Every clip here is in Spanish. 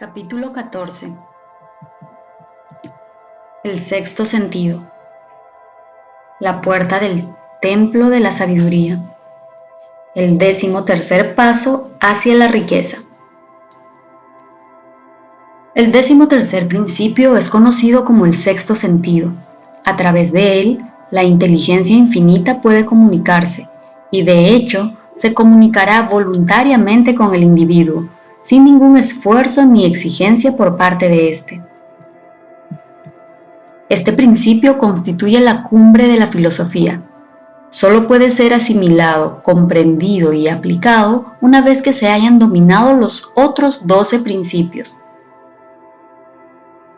Capítulo 14. El sexto sentido. La puerta del templo de la sabiduría. El 13º paso hacia la riqueza. El 13º principio es conocido como el sexto sentido. A través de él, la inteligencia infinita puede comunicarse y de hecho se comunicará voluntariamente con el individuo, sin ningún esfuerzo ni exigencia por parte de éste. Este principio constituye la cumbre de la filosofía. Solo puede ser asimilado, comprendido y aplicado una vez que se hayan dominado los otros 12 principios.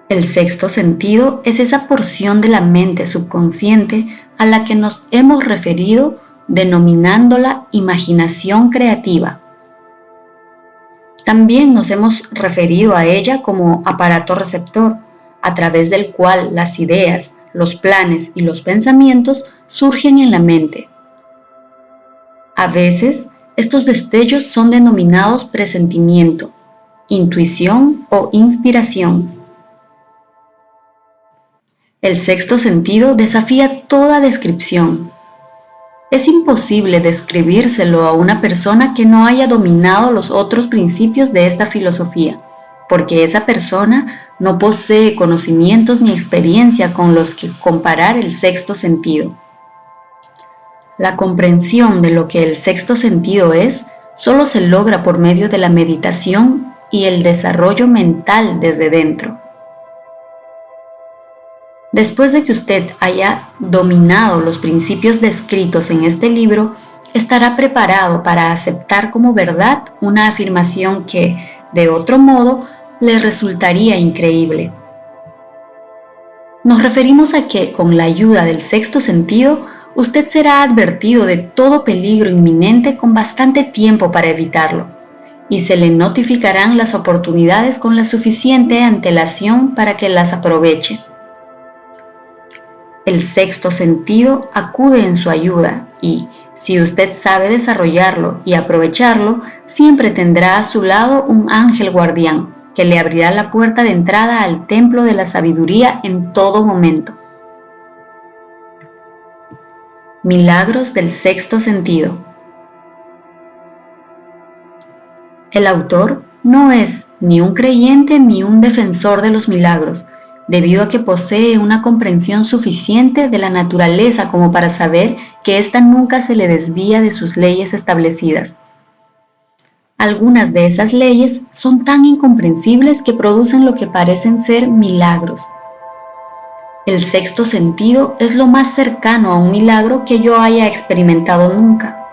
El sexto sentido es esa porción de la mente subconsciente a la que nos hemos referido denominándola imaginación creativa. También nos hemos referido a ella como aparato receptor, a través del cual las ideas, los planes y los pensamientos surgen en la mente. A veces, estos destellos son denominados presentimiento, intuición o inspiración. El sexto sentido desafía toda descripción. Es imposible describírselo a una persona que no haya dominado los otros principios de esta filosofía, porque esa persona no posee conocimientos ni experiencia con los que comparar el sexto sentido. La comprensión de lo que el sexto sentido es solo se logra por medio de la meditación y el desarrollo mental desde dentro. Después de que usted haya dominado los principios descritos en este libro, estará preparado para aceptar como verdad una afirmación que, de otro modo, le resultaría increíble. Nos referimos a que, con la ayuda del sexto sentido, usted será advertido de todo peligro inminente con bastante tiempo para evitarlo, y se le notificarán las oportunidades con la suficiente antelación para que las aproveche. El sexto sentido acude en su ayuda y, si usted sabe desarrollarlo y aprovecharlo, siempre tendrá a su lado un ángel guardián que le abrirá la puerta de entrada al templo de la sabiduría en todo momento. Milagros del sexto sentido. El autor no es ni un creyente ni un defensor de los milagros, debido a que posee una comprensión suficiente de la naturaleza como para saber que ésta nunca se le desvía de sus leyes establecidas. Algunas de esas leyes son tan incomprensibles que producen lo que parecen ser milagros. El sexto sentido es lo más cercano a un milagro que yo haya experimentado nunca.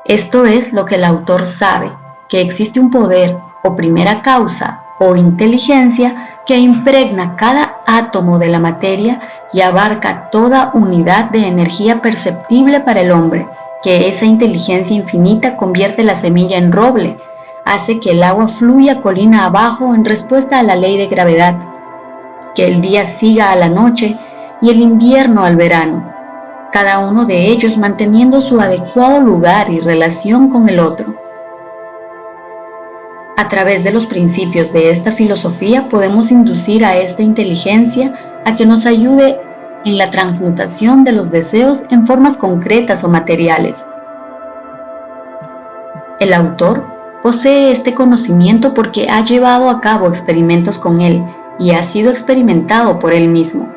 Esto es lo que el autor sabe, que existe un poder o primera causa o inteligencia que impregna cada átomo de la materia y abarca toda unidad de energía perceptible para el hombre, que esa inteligencia infinita convierte la semilla en roble, hace que el agua fluya colina abajo en respuesta a la ley de gravedad, que el día siga a la noche y el invierno al verano, cada uno de ellos manteniendo su adecuado lugar y relación con el otro. A través de los principios de esta filosofía podemos inducir a esta inteligencia a que nos ayude en la transmutación de los deseos en formas concretas o materiales. El autor posee este conocimiento porque ha llevado a cabo experimentos con él y ha sido experimentado por él mismo.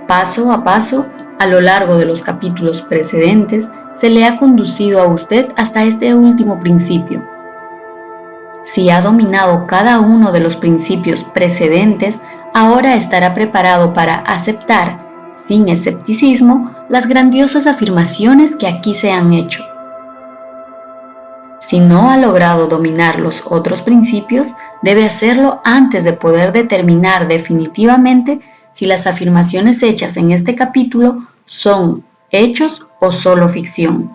Paso a paso, a lo largo de los capítulos precedentes, se le ha conducido a usted hasta este último principio. Si ha dominado cada uno de los principios precedentes, ahora estará preparado para aceptar, sin escepticismo, las grandiosas afirmaciones que aquí se han hecho. Si no ha logrado dominar los otros principios, debe hacerlo antes de poder determinar definitivamente si las afirmaciones hechas en este capítulo son hechos o solo ficción.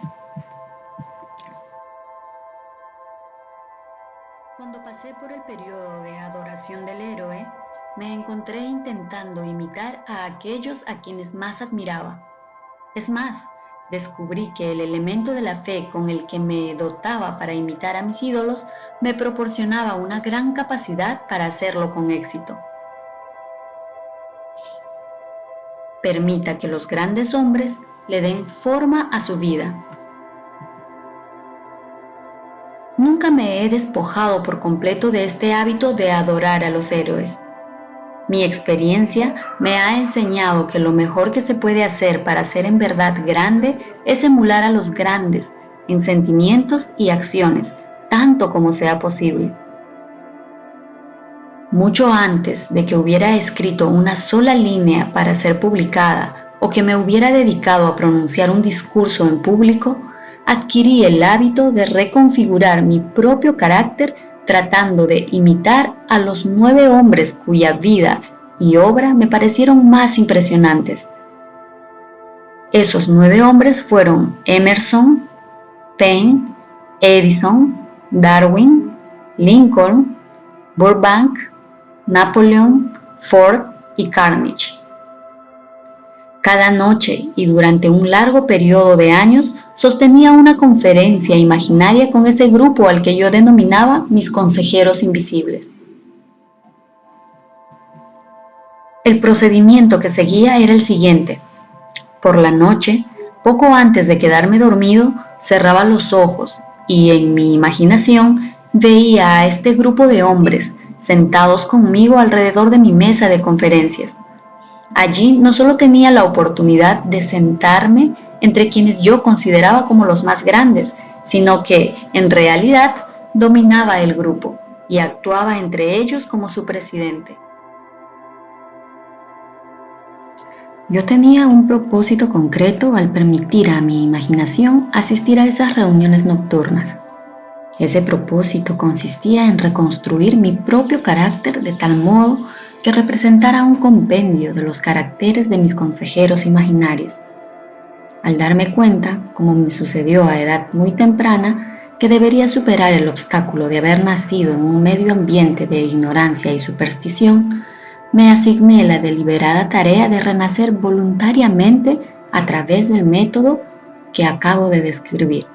Cuando pasé por el periodo de adoración del héroe, me encontré intentando imitar a aquellos a quienes más admiraba. Es más, Descubrí que el elemento de la fe con el que me dotaba para imitar a mis ídolos me proporcionaba una gran capacidad para hacerlo con éxito. Permita que los grandes hombres le den forma a su vida. Nunca me he despojado por completo de este hábito de adorar a los héroes. Mi experiencia me ha enseñado que lo mejor que se puede hacer para ser en verdad grande es emular a los grandes en sentimientos y acciones, tanto como sea posible. Mucho antes de que hubiera escrito una sola línea para ser publicada o que me hubiera dedicado a pronunciar un discurso en público, adquirí el hábito de reconfigurar mi propio carácter tratando de imitar a los 9 hombres cuya vida y obra me parecieron más impresionantes. Esos 9 hombres fueron Emerson, Paine, Edison, Darwin, Lincoln, Burbank, Napoleón, Ford y Carnegie. Cada noche y durante un largo periodo de años sostenía una conferencia imaginaria con ese grupo al que yo denominaba mis consejeros invisibles. El procedimiento que seguía era el siguiente. Por la noche, poco antes de quedarme dormido, cerraba los ojos y en mi imaginación veía a este grupo de hombres sentados conmigo alrededor de mi mesa de conferencias. Allí no solo tenía la oportunidad de sentarme entre quienes yo consideraba como los más grandes, sino que, en realidad, dominaba el grupo y actuaba entre ellos como su presidente. Yo tenía un propósito concreto al permitir a mi imaginación asistir a esas reuniones nocturnas. Ese propósito consistía en reconstruir mi propio carácter de tal modo que representara un compendio de los caracteres de mis consejeros imaginarios. Al darme cuenta, como me sucedió a edad muy temprana, que debería superar el obstáculo de haber nacido en un medio ambiente de ignorancia y superstición, me asigné la deliberada tarea de renacer voluntariamente a través del método que acabo de describir.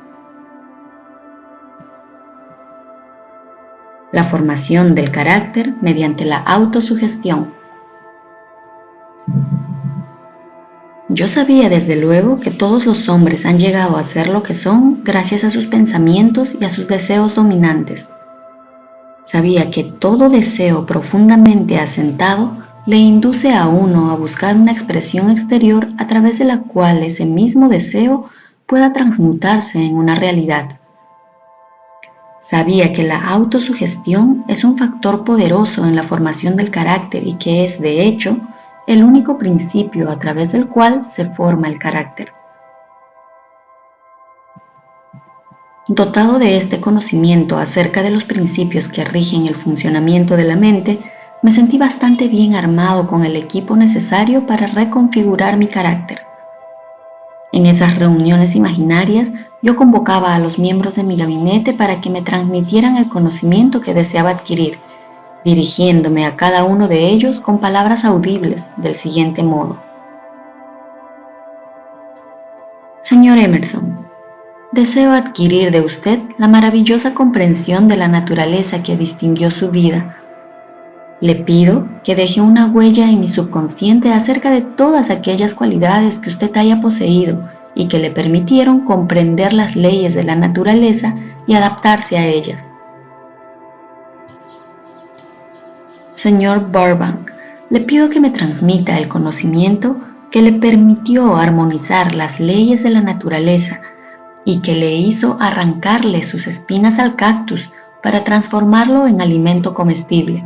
La formación del carácter mediante la autosugestión. Yo sabía desde luego que todos los hombres han llegado a ser lo que son gracias a sus pensamientos y a sus deseos dominantes. Sabía que todo deseo profundamente asentado le induce a uno a buscar una expresión exterior a través de la cual ese mismo deseo pueda transmutarse en una realidad. Sabía que la autosugestión es un factor poderoso en la formación del carácter y que es, de hecho, el único principio a través del cual se forma el carácter. Dotado de este conocimiento acerca de los principios que rigen el funcionamiento de la mente, me sentí bastante bien armado con el equipo necesario para reconfigurar mi carácter. En esas reuniones imaginarias, yo convocaba a los miembros de mi gabinete para que me transmitieran el conocimiento que deseaba adquirir, dirigiéndome a cada uno de ellos con palabras audibles del siguiente modo. Señor Emerson, deseo adquirir de usted la maravillosa comprensión de la naturaleza que distinguió su vida. Le pido que deje una huella en mi subconsciente acerca de todas aquellas cualidades que usted haya poseído y que le permitieron comprender las leyes de la naturaleza y adaptarse a ellas. Señor Burbank, le pido que me transmita el conocimiento que le permitió armonizar las leyes de la naturaleza y que le hizo arrancarle sus espinas al cactus para transformarlo en alimento comestible.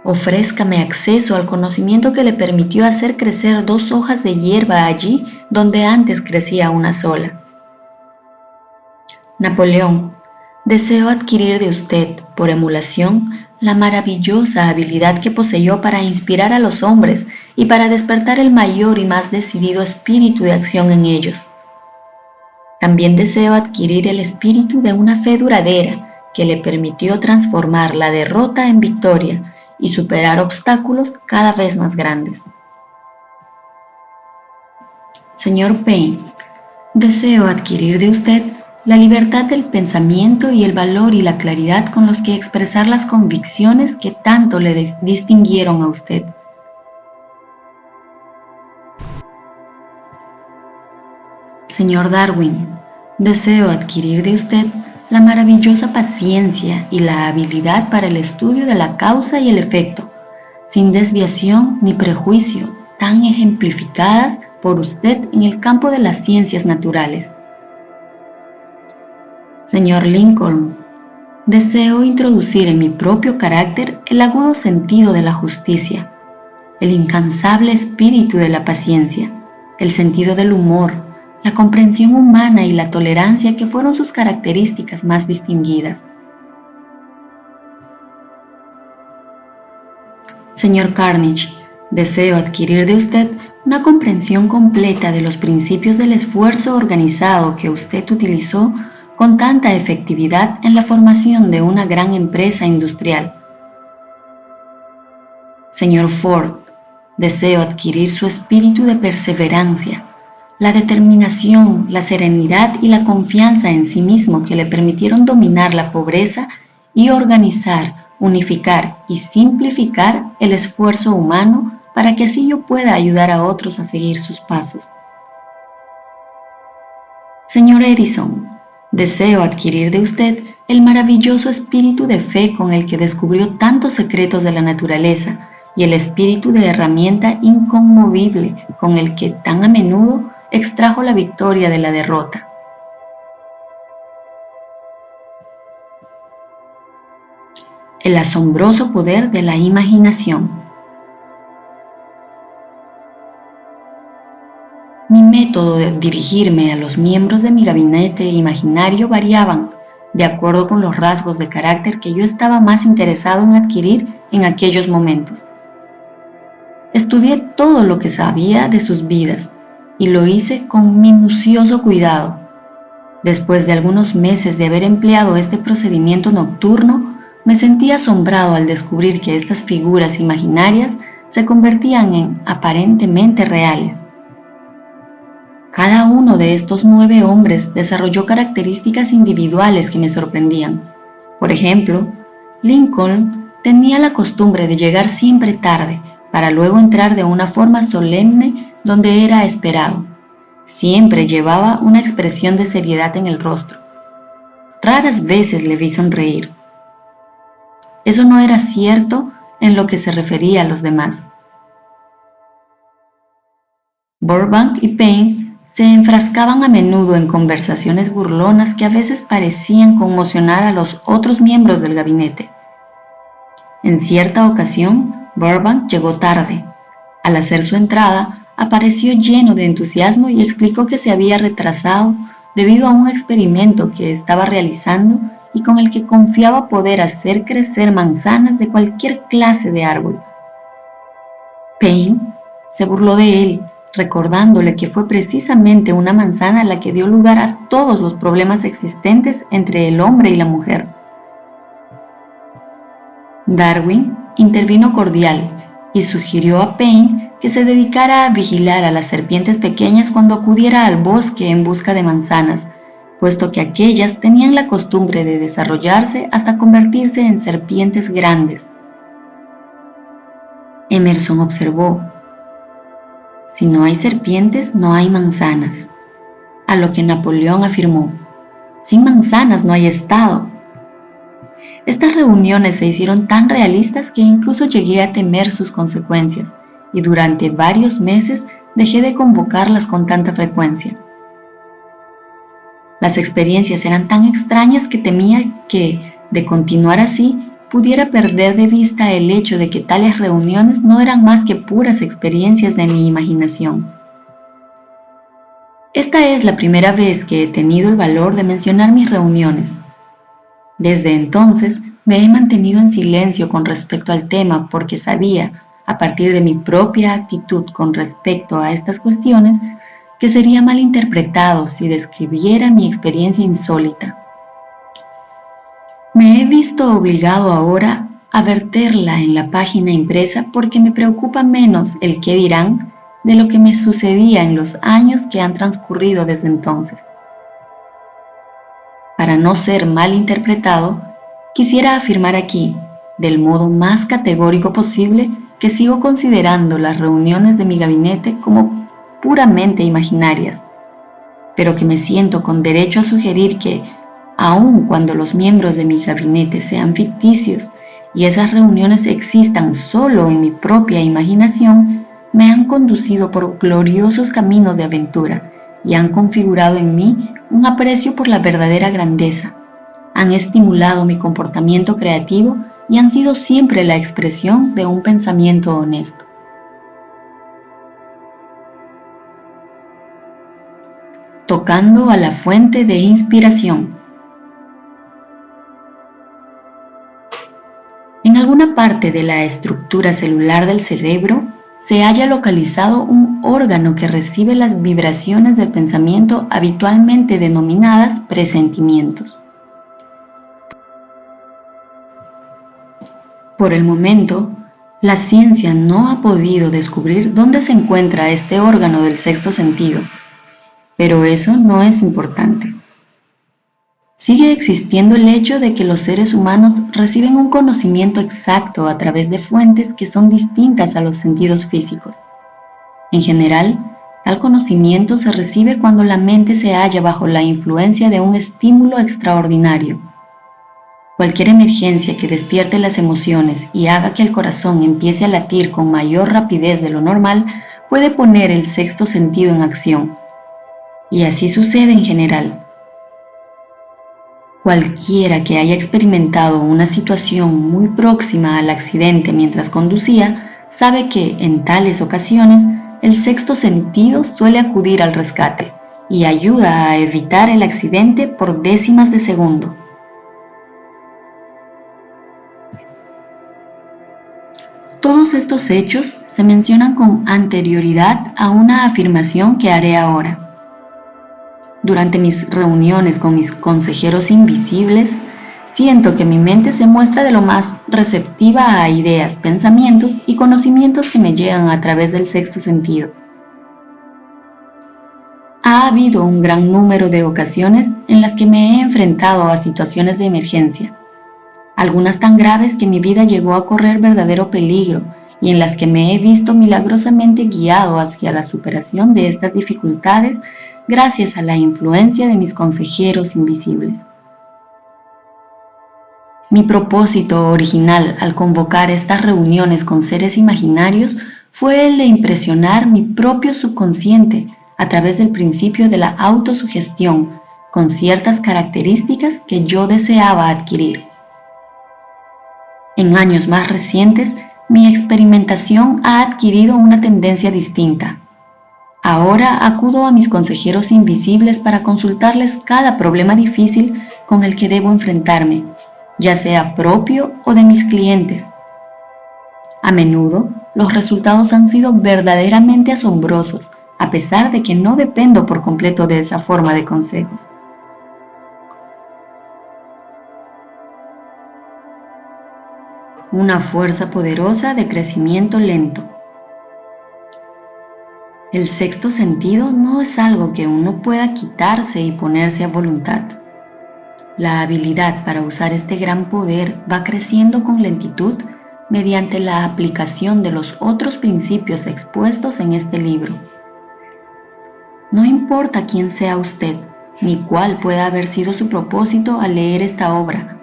Ofrézcame acceso al conocimiento que le permitió hacer crecer 2 hojas de hierba allí donde antes crecía una sola. Napoleón, deseo adquirir de usted, por emulación, la maravillosa habilidad que poseyó para inspirar a los hombres y para despertar el mayor y más decidido espíritu de acción en ellos. También deseo adquirir el espíritu de una fe duradera que le permitió transformar la derrota en victoria y superar obstáculos cada vez más grandes. Señor Payne, deseo adquirir de usted la libertad del pensamiento y el valor y la claridad con los que expresar las convicciones que tanto le distinguieron a usted. Señor Darwin, deseo adquirir de usted la maravillosa paciencia y la habilidad para el estudio de la causa y el efecto, sin desviación ni prejuicio, tan ejemplificadas por usted en el campo de las ciencias naturales. Señor Lincoln, deseo introducir en mi propio carácter el agudo sentido de la justicia, el incansable espíritu de la paciencia, el sentido del humor, la comprensión humana y la tolerancia que fueron sus características más distinguidas. Señor Carnage, deseo adquirir de usted una comprensión completa de los principios del esfuerzo organizado que usted utilizó con tanta efectividad en la formación de una gran empresa industrial. Señor Ford, deseo adquirir su espíritu de perseverancia, la determinación, la serenidad y la confianza en sí mismo que le permitieron dominar la pobreza y organizar, unificar y simplificar el esfuerzo humano para que así yo pueda ayudar a otros a seguir sus pasos. Señor Edison, deseo adquirir de usted el maravilloso espíritu de fe con el que descubrió tantos secretos de la naturaleza y el espíritu de herramienta inconmovible con el que tan a menudo extrajo la victoria de la derrota. El asombroso poder de la imaginación. Mi método de dirigirme a los miembros de mi gabinete imaginario variaban de acuerdo con los rasgos de carácter que yo estaba más interesado en adquirir en aquellos momentos. Estudié todo lo que sabía de sus vidas y lo hice con minucioso cuidado. Después de algunos meses de haber empleado este procedimiento nocturno, me sentí asombrado al descubrir que estas figuras imaginarias se convertían en aparentemente reales. Cada uno de estos 9 hombres desarrolló características individuales que me sorprendían. Por ejemplo, Lincoln tenía la costumbre de llegar siempre tarde, para luego entrar de una forma solemne donde era esperado. Siempre llevaba una expresión de seriedad en el rostro. Raras veces le vi sonreír. Eso no era cierto en lo que se refería a los demás. Burbank y Payne se enfrascaban a menudo en conversaciones burlonas que a veces parecían conmocionar a los otros miembros del gabinete. En cierta ocasión, Burbank llegó tarde. Al hacer su entrada, apareció lleno de entusiasmo y explicó que se había retrasado debido a un experimento que estaba realizando y con el que confiaba poder hacer crecer manzanas de cualquier clase de árbol. Payne se burló de él, recordándole que fue precisamente una manzana la que dio lugar a todos los problemas existentes entre el hombre y la mujer. Darwin intervino cordial y sugirió a Payne que se dedicara a vigilar a las serpientes pequeñas cuando acudiera al bosque en busca de manzanas, puesto que aquellas tenían la costumbre de desarrollarse hasta convertirse en serpientes grandes. Emerson observó: si no hay serpientes, no hay manzanas. A lo que Napoleón afirmó: sin manzanas no hay Estado. Estas reuniones se hicieron tan realistas que incluso llegué a temer sus consecuencias, y durante varios meses dejé de convocarlas con tanta frecuencia. Las experiencias eran tan extrañas que temía que, de continuar así, pudiera perder de vista el hecho de que tales reuniones no eran más que puras experiencias de mi imaginación. Esta es la primera vez que he tenido el valor de mencionar mis reuniones. Desde entonces me he mantenido en silencio con respecto al tema porque sabía, a partir de mi propia actitud con respecto a estas cuestiones, que sería mal interpretado si describiera mi experiencia insólita. Me he visto obligado ahora a verterla en la página impresa porque me preocupa menos el qué dirán de lo que me sucedía en los años que han transcurrido desde entonces. Para no ser mal interpretado, quisiera afirmar aquí, del modo más categórico posible, que sigo considerando las reuniones de mi gabinete como puramente imaginarias, pero que me siento con derecho a sugerir que, aun cuando los miembros de mi gabinete sean ficticios y esas reuniones existan solo en mi propia imaginación, me han conducido por gloriosos caminos de aventura y han configurado en mí un aprecio por la verdadera grandeza. Han estimulado mi comportamiento creativo y han sido siempre la expresión de un pensamiento honesto. Tocando a la fuente de inspiración. En alguna parte de la estructura celular del cerebro se halla localizado un órgano que recibe las vibraciones del pensamiento habitualmente denominadas presentimientos. Por el momento, la ciencia no ha podido descubrir dónde se encuentra este órgano del sexto sentido, pero eso no es importante. Sigue existiendo el hecho de que los seres humanos reciben un conocimiento exacto a través de fuentes que son distintas a los sentidos físicos. En general, tal conocimiento se recibe cuando la mente se halla bajo la influencia de un estímulo extraordinario. Cualquier emergencia que despierte las emociones y haga que el corazón empiece a latir con mayor rapidez de lo normal puede poner el sexto sentido en acción. Y así sucede en general. Cualquiera que haya experimentado una situación muy próxima al accidente mientras conducía, sabe que, en tales ocasiones, el sexto sentido suele acudir al rescate y ayuda a evitar el accidente por décimas de segundo. Todos estos hechos se mencionan con anterioridad a una afirmación que haré ahora. Durante mis reuniones con mis consejeros invisibles, siento que mi mente se muestra de lo más receptiva a ideas, pensamientos y conocimientos que me llegan a través del sexto sentido. Ha habido un gran número de ocasiones en las que me he enfrentado a situaciones de emergencia, algunas tan graves que mi vida llegó a correr verdadero peligro y en las que me he visto milagrosamente guiado hacia la superación de estas dificultades gracias a la influencia de mis consejeros invisibles. Mi propósito original al convocar estas reuniones con seres imaginarios fue el de impresionar mi propio subconsciente a través del principio de la autosugestión con ciertas características que yo deseaba adquirir. En años más recientes, mi experimentación ha adquirido una tendencia distinta. Ahora acudo a mis consejeros invisibles para consultarles cada problema difícil con el que debo enfrentarme, ya sea propio o de mis clientes. A menudo, los resultados han sido verdaderamente asombrosos, a pesar de que no dependo por completo de esa forma de consejos. Una fuerza poderosa de crecimiento lento. El sexto sentido no es algo que uno pueda quitarse y ponerse a voluntad. La habilidad para usar este gran poder va creciendo con lentitud mediante la aplicación de los otros principios expuestos en este libro. No importa quién sea usted, ni cuál pueda haber sido su propósito al leer esta obra.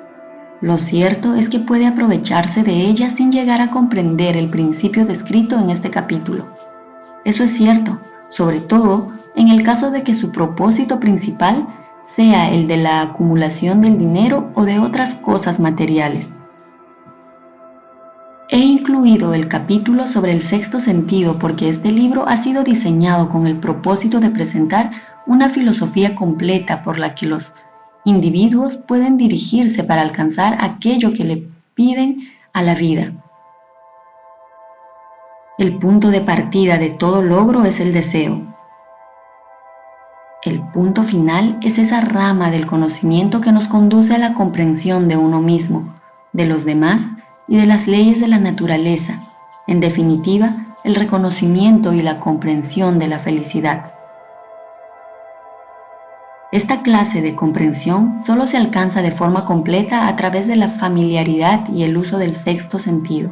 Lo cierto es que puede aprovecharse de ella sin llegar a comprender el principio descrito en este capítulo. Eso es cierto, sobre todo en el caso de que su propósito principal sea el de la acumulación del dinero o de otras cosas materiales. He incluido el capítulo sobre el sexto sentido porque este libro ha sido diseñado con el propósito de presentar una filosofía completa por la que los individuos pueden dirigirse para alcanzar aquello que le piden a la vida. El punto de partida de todo logro es el deseo. El punto final es esa rama del conocimiento que nos conduce a la comprensión de uno mismo, de los demás y de las leyes de la naturaleza. En definitiva, el reconocimiento y la comprensión de la felicidad. Esta clase de comprensión solo se alcanza de forma completa a través de la familiaridad y el uso del sexto sentido.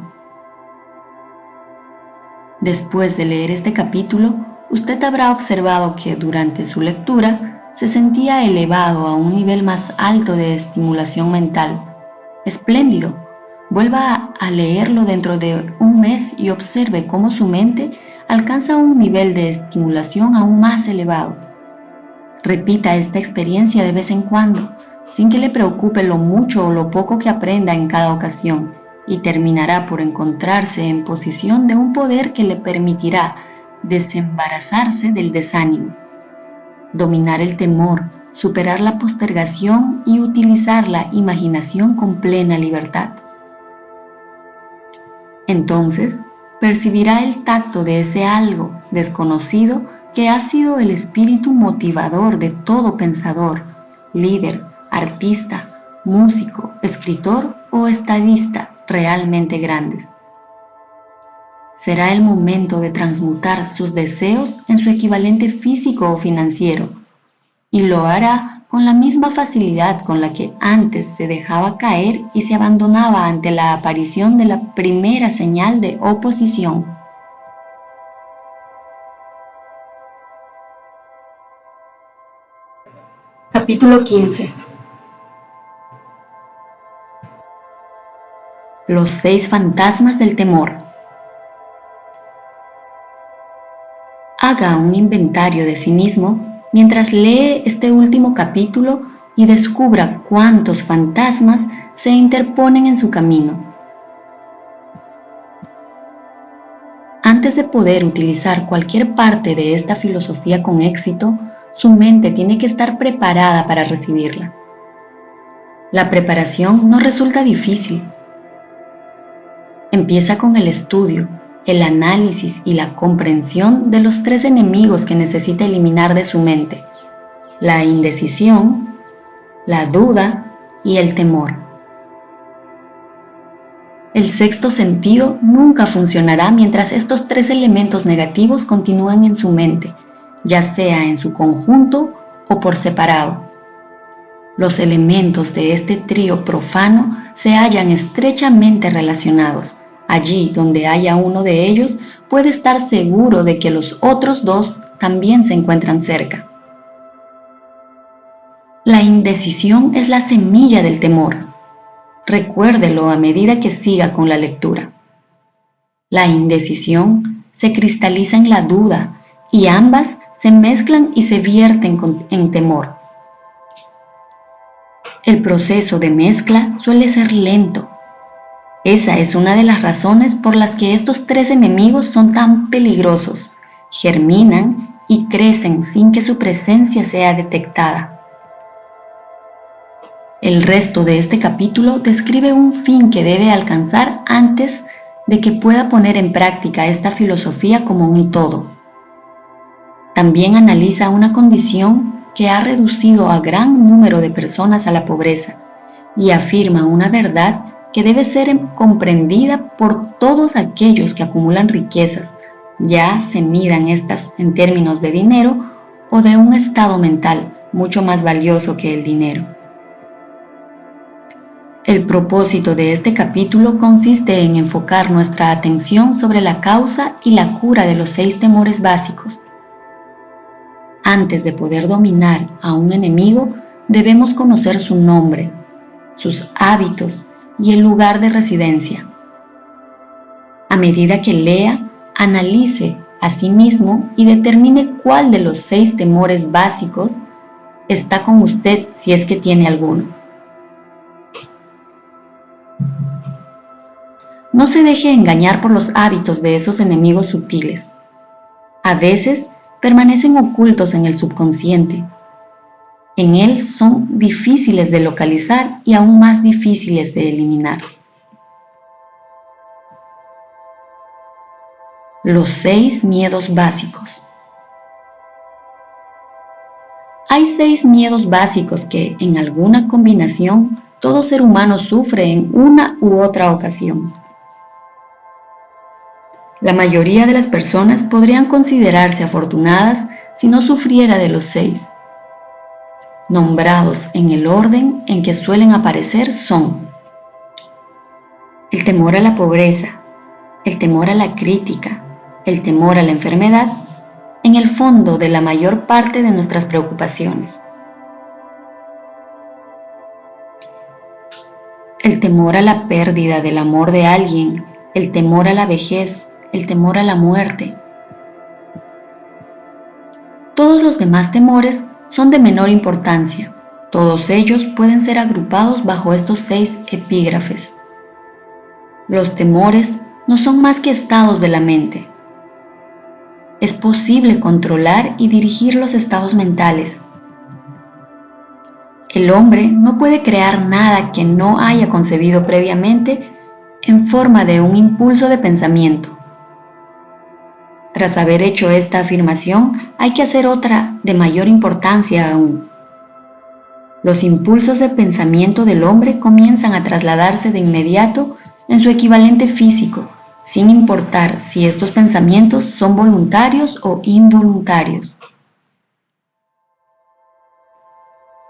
Después de leer este capítulo, usted habrá observado que durante su lectura se sentía elevado a un nivel más alto de estimulación mental. Espléndido. Vuelva a leerlo dentro de un mes y observe cómo su mente alcanza un nivel de estimulación aún más elevado. Repita esta experiencia de vez en cuando, sin que le preocupe lo mucho o lo poco que aprenda en cada ocasión, y terminará por encontrarse en posición de un poder que le permitirá desembarazarse del desánimo, dominar el temor, superar la postergación y utilizar la imaginación con plena libertad. Entonces, percibirá el tacto de ese algo desconocido que ha sido el espíritu motivador de todo pensador, líder, artista, músico, escritor o estadista realmente grandes. Será el momento de transmutar sus deseos en su equivalente físico o financiero, y lo hará con la misma facilidad con la que antes se dejaba caer y se abandonaba ante la aparición de la primera señal de oposición. Capítulo 15. Los 6 fantasmas del temor. Haga un inventario de sí mismo mientras lee este último capítulo y descubra cuántos fantasmas se interponen en su camino. Antes de poder utilizar cualquier parte de esta filosofía con éxito, su mente tiene que estar preparada para recibirla. La preparación no resulta difícil. Empieza con el estudio, el análisis y la comprensión de los 3 enemigos que necesita eliminar de su mente: la indecisión, la duda y el temor. El sexto sentido nunca funcionará mientras estos 3 elementos negativos continúen en su mente, ya sea en su conjunto o por separado. Los elementos de este trío profano se hallan estrechamente relacionados. Allí donde haya uno de ellos, puede estar seguro de que los otros 2 también se encuentran cerca. La indecisión es la semilla del temor. Recuérdelo a medida que siga con la lectura. La indecisión se cristaliza en la duda y ambas se mezclan y se vierten en temor. El proceso de mezcla suele ser lento. Esa es una de las razones por las que estos 3 enemigos son tan peligrosos. Germinan y crecen sin que su presencia sea detectada. El resto de este capítulo describe un fin que debe alcanzar antes de que pueda poner en práctica esta filosofía como un todo. También analiza una condición que ha reducido a gran número de personas a la pobreza y afirma una verdad que debe ser comprendida por todos aquellos que acumulan riquezas, ya se midan estas en términos de dinero o de un estado mental mucho más valioso que el dinero. El propósito de este capítulo consiste en enfocar nuestra atención sobre la causa y la cura de los 6 temores básicos. Antes de poder dominar a un enemigo, debemos conocer su nombre, sus hábitos y el lugar de residencia. A medida que lea, analice a sí mismo y determine cuál de los 6 temores básicos está con usted si es que tiene alguno. No se deje engañar por los hábitos de esos enemigos sutiles. A veces permanecen ocultos en el subconsciente. En él son difíciles de localizar y aún más difíciles de eliminar. Los 6 miedos básicos. Hay 6 miedos básicos que, en alguna combinación, todo ser humano sufre en una u otra ocasión. La mayoría de las personas podrían considerarse afortunadas si no sufriera de los 6. Nombrados en el orden en que suelen aparecer son: el temor a la pobreza, el temor a la crítica, el temor a la enfermedad, en el fondo de la mayor parte de nuestras preocupaciones. El temor a la pérdida del amor de alguien, el temor a la vejez, el temor a la muerte. Todos los demás temores son de menor importancia. Todos ellos pueden ser agrupados bajo estos 6 epígrafes. Los temores no son más que estados de la mente. Es posible controlar y dirigir los estados mentales. El hombre no puede crear nada que no haya concebido previamente en forma de un impulso de pensamiento. Tras haber hecho esta afirmación, hay que hacer otra de mayor importancia aún. Los impulsos de pensamiento del hombre comienzan a trasladarse de inmediato en su equivalente físico, sin importar si estos pensamientos son voluntarios o involuntarios.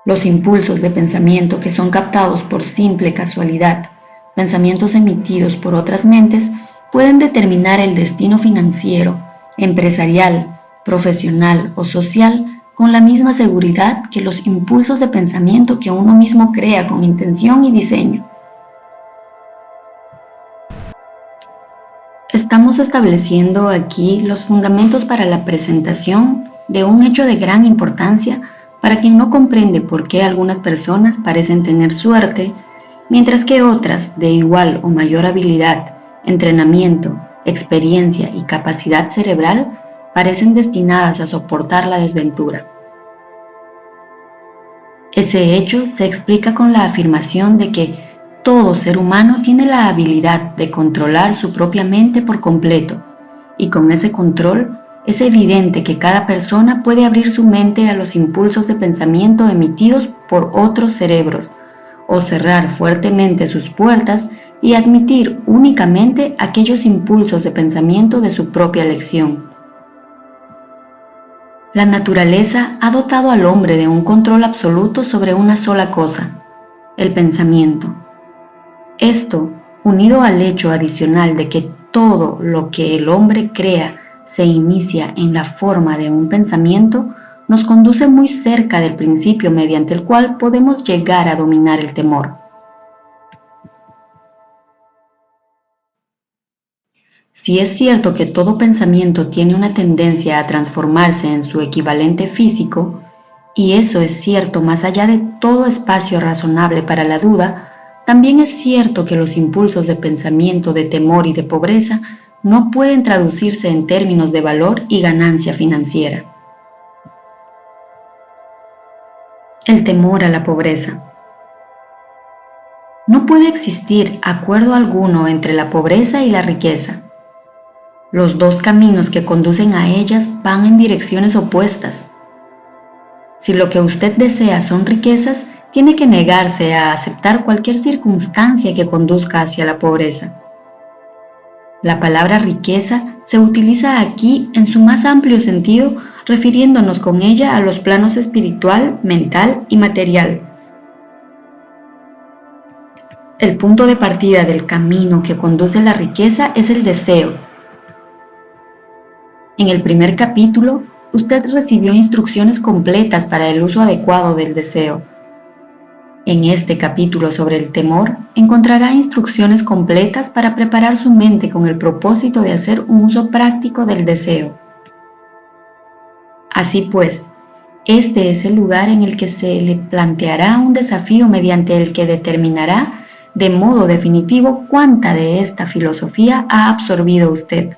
Los impulsos de pensamiento que son captados por simple casualidad, pensamientos emitidos por otras mentes, pueden determinar el destino financiero, empresarial, profesional o social con la misma seguridad que los impulsos de pensamiento que uno mismo crea con intención y diseño. Estamos estableciendo aquí los fundamentos para la presentación de un hecho de gran importancia para quien no comprende por qué algunas personas parecen tener suerte, mientras que otras, de igual o mayor habilidad, entrenamiento, experiencia y capacidad cerebral, parecen destinadas a soportar la desventura. Ese hecho se explica con la afirmación de que todo ser humano tiene la habilidad de controlar su propia mente por completo, y con ese control es evidente que cada persona puede abrir su mente a los impulsos de pensamiento emitidos por otros cerebros, o cerrar fuertemente sus puertas y admitir únicamente aquellos impulsos de pensamiento de su propia elección. La naturaleza ha dotado al hombre de un control absoluto sobre una sola cosa: el pensamiento. Esto, unido al hecho adicional de que todo lo que el hombre crea se inicia en la forma de un pensamiento, nos conduce muy cerca del principio mediante el cual podemos llegar a dominar el temor. Si es cierto que todo pensamiento tiene una tendencia a transformarse en su equivalente físico, y eso es cierto más allá de todo espacio razonable para la duda, también es cierto que los impulsos de pensamiento de temor y de pobreza no pueden traducirse en términos de valor y ganancia financiera. El temor a la pobreza. No puede existir acuerdo alguno entre la pobreza y la riqueza. Los dos caminos que conducen a ellas van en direcciones opuestas. Si lo que usted desea son riquezas, tiene que negarse a aceptar cualquier circunstancia que conduzca hacia la pobreza. La palabra riqueza se utiliza aquí en su más amplio sentido, refiriéndonos con ella a los planos espiritual, mental y material. El punto de partida del camino que conduce a la riqueza es el deseo. En el primer capítulo, usted recibió instrucciones completas para el uso adecuado del deseo. En este capítulo sobre el temor, encontrará instrucciones completas para preparar su mente con el propósito de hacer un uso práctico del deseo. Así pues, este es el lugar en el que se le planteará un desafío mediante el que determinará de modo definitivo cuánta de esta filosofía ha absorbido usted.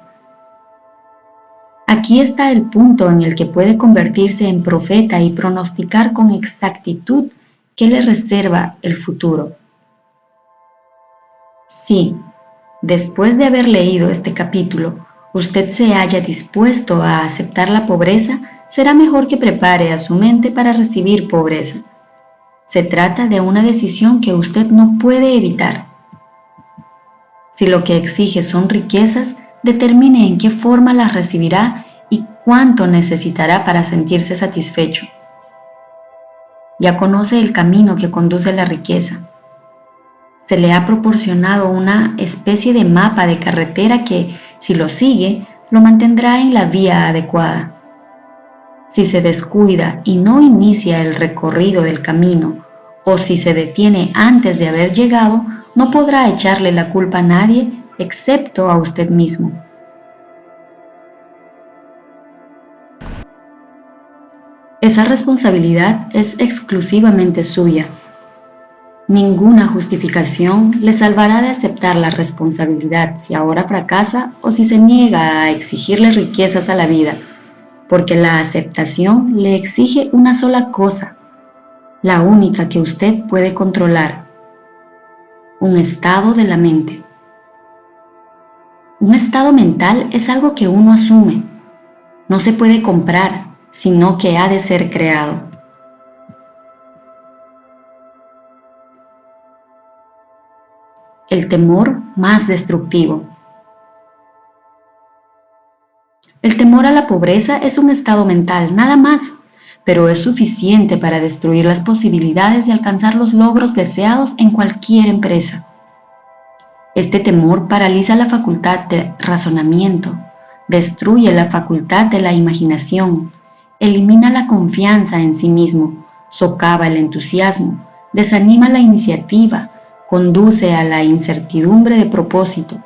Aquí está el punto en el que puede convertirse en profeta y pronosticar con exactitud qué le reserva el futuro. Si, después de haber leído este capítulo, usted se halla dispuesto a aceptar la pobreza, será mejor que prepare a su mente para recibir pobreza. Se trata de una decisión que usted no puede evitar. Si lo que exige son riquezas, determine en qué forma las recibirá y cuánto necesitará para sentirse satisfecho. Ya conoce el camino que conduce a la riqueza. Se le ha proporcionado una especie de mapa de carretera que, si lo sigue, lo mantendrá en la vía adecuada. Si se descuida y no inicia el recorrido del camino, o si se detiene antes de haber llegado, no podrá echarle la culpa a nadie excepto a usted mismo. Esa responsabilidad es exclusivamente suya. Ninguna justificación le salvará de aceptar la responsabilidad si ahora fracasa o si se niega a exigirle riquezas a la vida, porque la aceptación le exige una sola cosa, la única que usted puede controlar: un estado de la mente. Un estado mental es algo que uno asume, no se puede comprar, sino que ha de ser creado. El temor más destructivo. El temor a la pobreza es un estado mental, nada más, pero es suficiente para destruir las posibilidades de alcanzar los logros deseados en cualquier empresa. Este temor paraliza la facultad de razonamiento, destruye la facultad de la imaginación, elimina la confianza en sí mismo, socava el entusiasmo, desanima la iniciativa, conduce a la incertidumbre de propósito,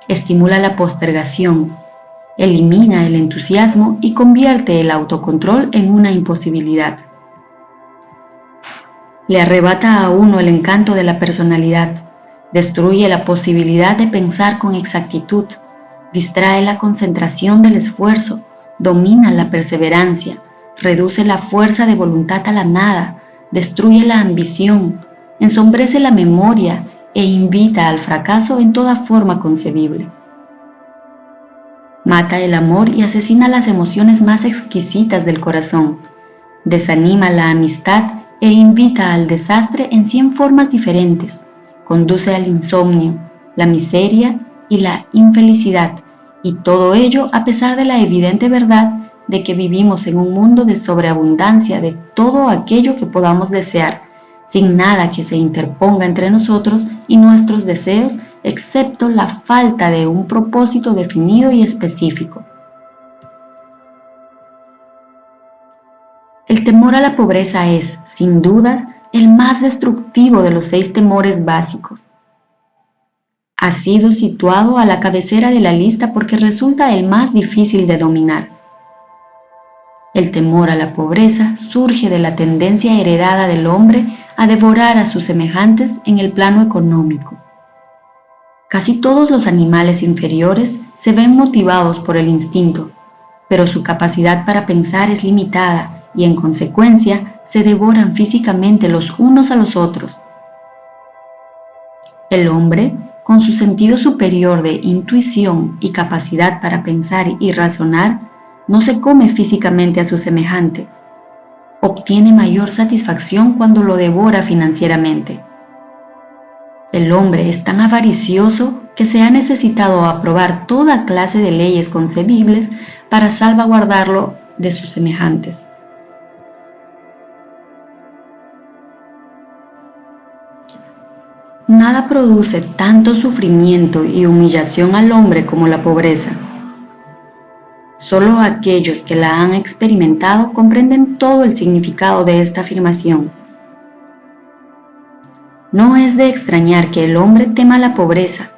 estimula la postergación, elimina el entusiasmo y convierte el autocontrol en una imposibilidad. Le arrebata a uno el encanto de la personalidad, destruye la posibilidad de pensar con exactitud, distrae la concentración del esfuerzo, domina la perseverancia, reduce la fuerza de voluntad a la nada, destruye la ambición, ensombrece la memoria e invita al fracaso en toda forma concebible. Mata el amor y asesina las emociones más exquisitas del corazón, desanima la amistad e invita al desastre en 100 formas diferentes, conduce al insomnio, la miseria y la infelicidad, y todo ello a pesar de la evidente verdad de que vivimos en un mundo de sobreabundancia de todo aquello que podamos desear, sin nada que se interponga entre nosotros y nuestros deseos, excepto la falta de un propósito definido y específico. El temor a la pobreza es, sin dudas, el más destructivo de los 6 temores básicos. Ha sido situado a la cabecera de la lista porque resulta el más difícil de dominar. El temor a la pobreza surge de la tendencia heredada del hombre a devorar a sus semejantes en el plano económico. Casi todos los animales inferiores se ven motivados por el instinto, pero su capacidad para pensar es limitada y en consecuencia se devoran físicamente los unos a los otros. El hombre, con su sentido superior de intuición y capacidad para pensar y razonar, no se come físicamente a su semejante. Obtiene mayor satisfacción cuando lo devora financieramente. El hombre es tan avaricioso que se ha necesitado aprobar toda clase de leyes concebibles para salvaguardarlo de sus semejantes. Nada produce tanto sufrimiento y humillación al hombre como la pobreza. Solo aquellos que la han experimentado comprenden todo el significado de esta afirmación. No es de extrañar que el hombre tema la pobreza.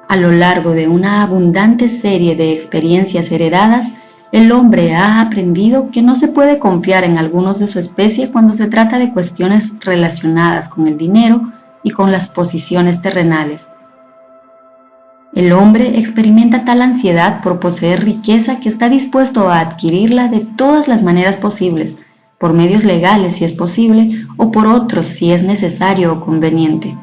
A lo largo de una abundante serie de experiencias heredadas, el hombre ha aprendido que no se puede confiar en algunos de su especie cuando se trata de cuestiones relacionadas con el dinero y con las posiciones terrenales. El hombre experimenta tal ansiedad por poseer riqueza que está dispuesto a adquirirla de todas las maneras posibles, por medios legales si es posible, o por otros si es necesario o conveniente.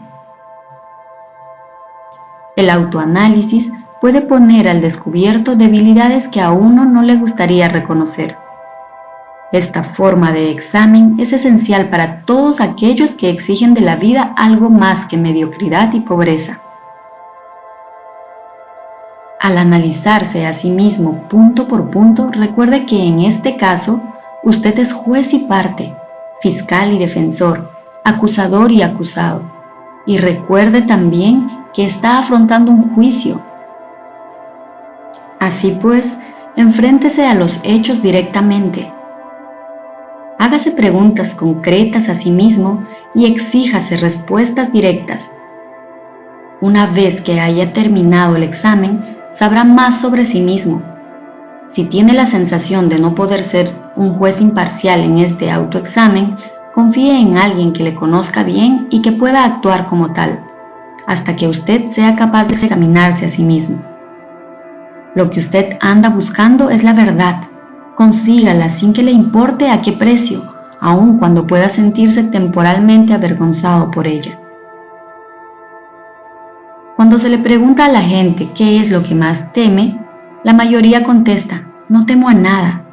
El autoanálisis puede poner al descubierto debilidades que a uno no le gustaría reconocer. Esta forma de examen es esencial para todos aquellos que exigen de la vida algo más que mediocridad y pobreza. Al analizarse a sí mismo punto por punto, recuerde que en este caso usted es juez y parte, fiscal y defensor, acusador y acusado. Y recuerde también que está afrontando un juicio. Así pues, enfréntese a los hechos directamente. Hágase preguntas concretas a sí mismo y exíjase respuestas directas. Una vez que haya terminado el examen, sabrá más sobre sí mismo. Si tiene la sensación de no poder ser un juez imparcial en este autoexamen, confíe en alguien que le conozca bien y que pueda actuar como tal, hasta que usted sea capaz de examinarse a sí mismo. Lo que usted anda buscando es la verdad. Consígala sin que le importe a qué precio, aun cuando pueda sentirse temporalmente avergonzado por ella. Cuando se le pregunta a la gente qué es lo que más teme, la mayoría contesta: no temo a nada.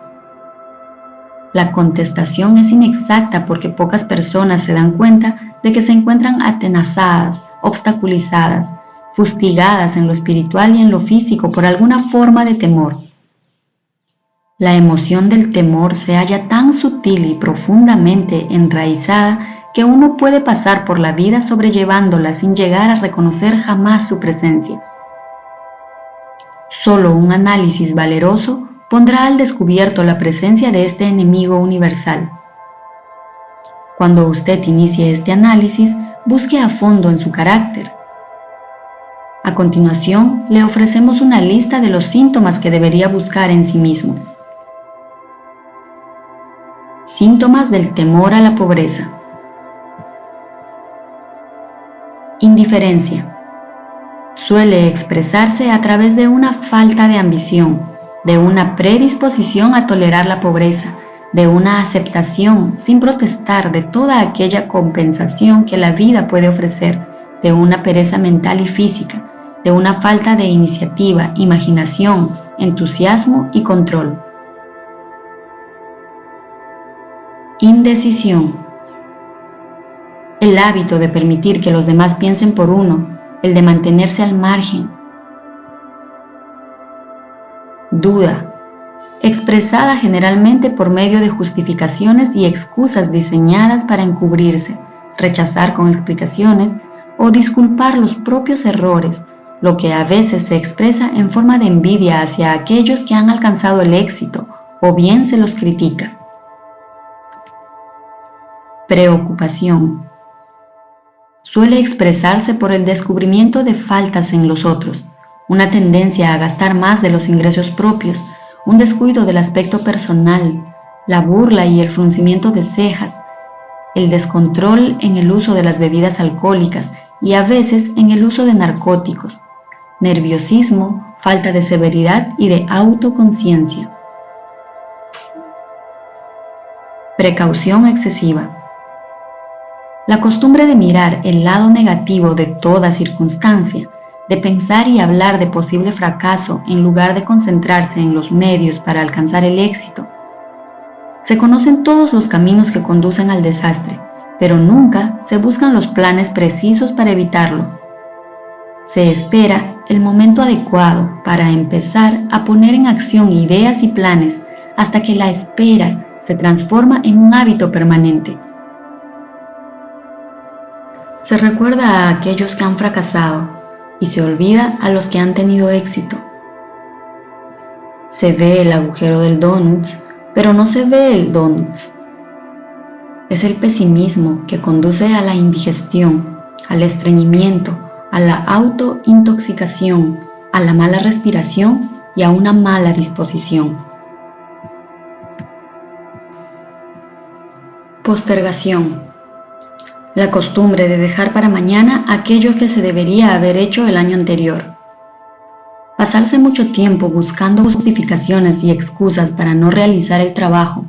La contestación es inexacta porque pocas personas se dan cuenta de que se encuentran atenazadas, obstaculizadas, fustigadas en lo espiritual y en lo físico por alguna forma de temor. La emoción del temor se halla tan sutil y profundamente enraizada que uno puede pasar por la vida sobrellevándola sin llegar a reconocer jamás su presencia. Solo un análisis valeroso pondrá al descubierto la presencia de este enemigo universal. Cuando usted inicie este análisis, busque a fondo en su carácter. A continuación, le ofrecemos una lista de los síntomas que debería buscar en sí mismo. Síntomas del temor a la pobreza. Indiferencia. Suele expresarse a través de una falta de ambición, de una predisposición a tolerar la pobreza, de una aceptación sin protestar de toda aquella compensación que la vida puede ofrecer, de una pereza mental y física, de una falta de iniciativa, imaginación, entusiasmo y control. Indecisión. El hábito de permitir que los demás piensen por uno, el de mantenerse al margen. Duda, expresada generalmente por medio de justificaciones y excusas diseñadas para encubrirse, rechazar con explicaciones o disculpar los propios errores, lo que a veces se expresa en forma de envidia hacia aquellos que han alcanzado el éxito o bien se los critica. Preocupación. Suele expresarse por el descubrimiento de faltas en los otros, una tendencia a gastar más de los ingresos propios, un descuido del aspecto personal, la burla y el fruncimiento de cejas, el descontrol en el uso de las bebidas alcohólicas y a veces en el uso de narcóticos, nerviosismo, falta de severidad y de autoconciencia. Precaución excesiva. La costumbre de mirar el lado negativo de toda circunstancia, de pensar y hablar de posible fracaso en lugar de concentrarse en los medios para alcanzar el éxito. Se conocen todos los caminos que conducen al desastre, pero nunca se buscan los planes precisos para evitarlo. Se espera el momento adecuado para empezar a poner en acción ideas y planes hasta que la espera se transforma en un hábito permanente. Se recuerda a aquellos que han fracasado y se olvida a los que han tenido éxito. Se ve el agujero del donut, pero no se ve el donut. Es el pesimismo que conduce a la indigestión, al estreñimiento, a la autointoxicación, a la mala respiración y a una mala disposición. Postergación. La costumbre de dejar para mañana aquello que se debería haber hecho el año anterior. Pasarse mucho tiempo buscando justificaciones y excusas para no realizar el trabajo.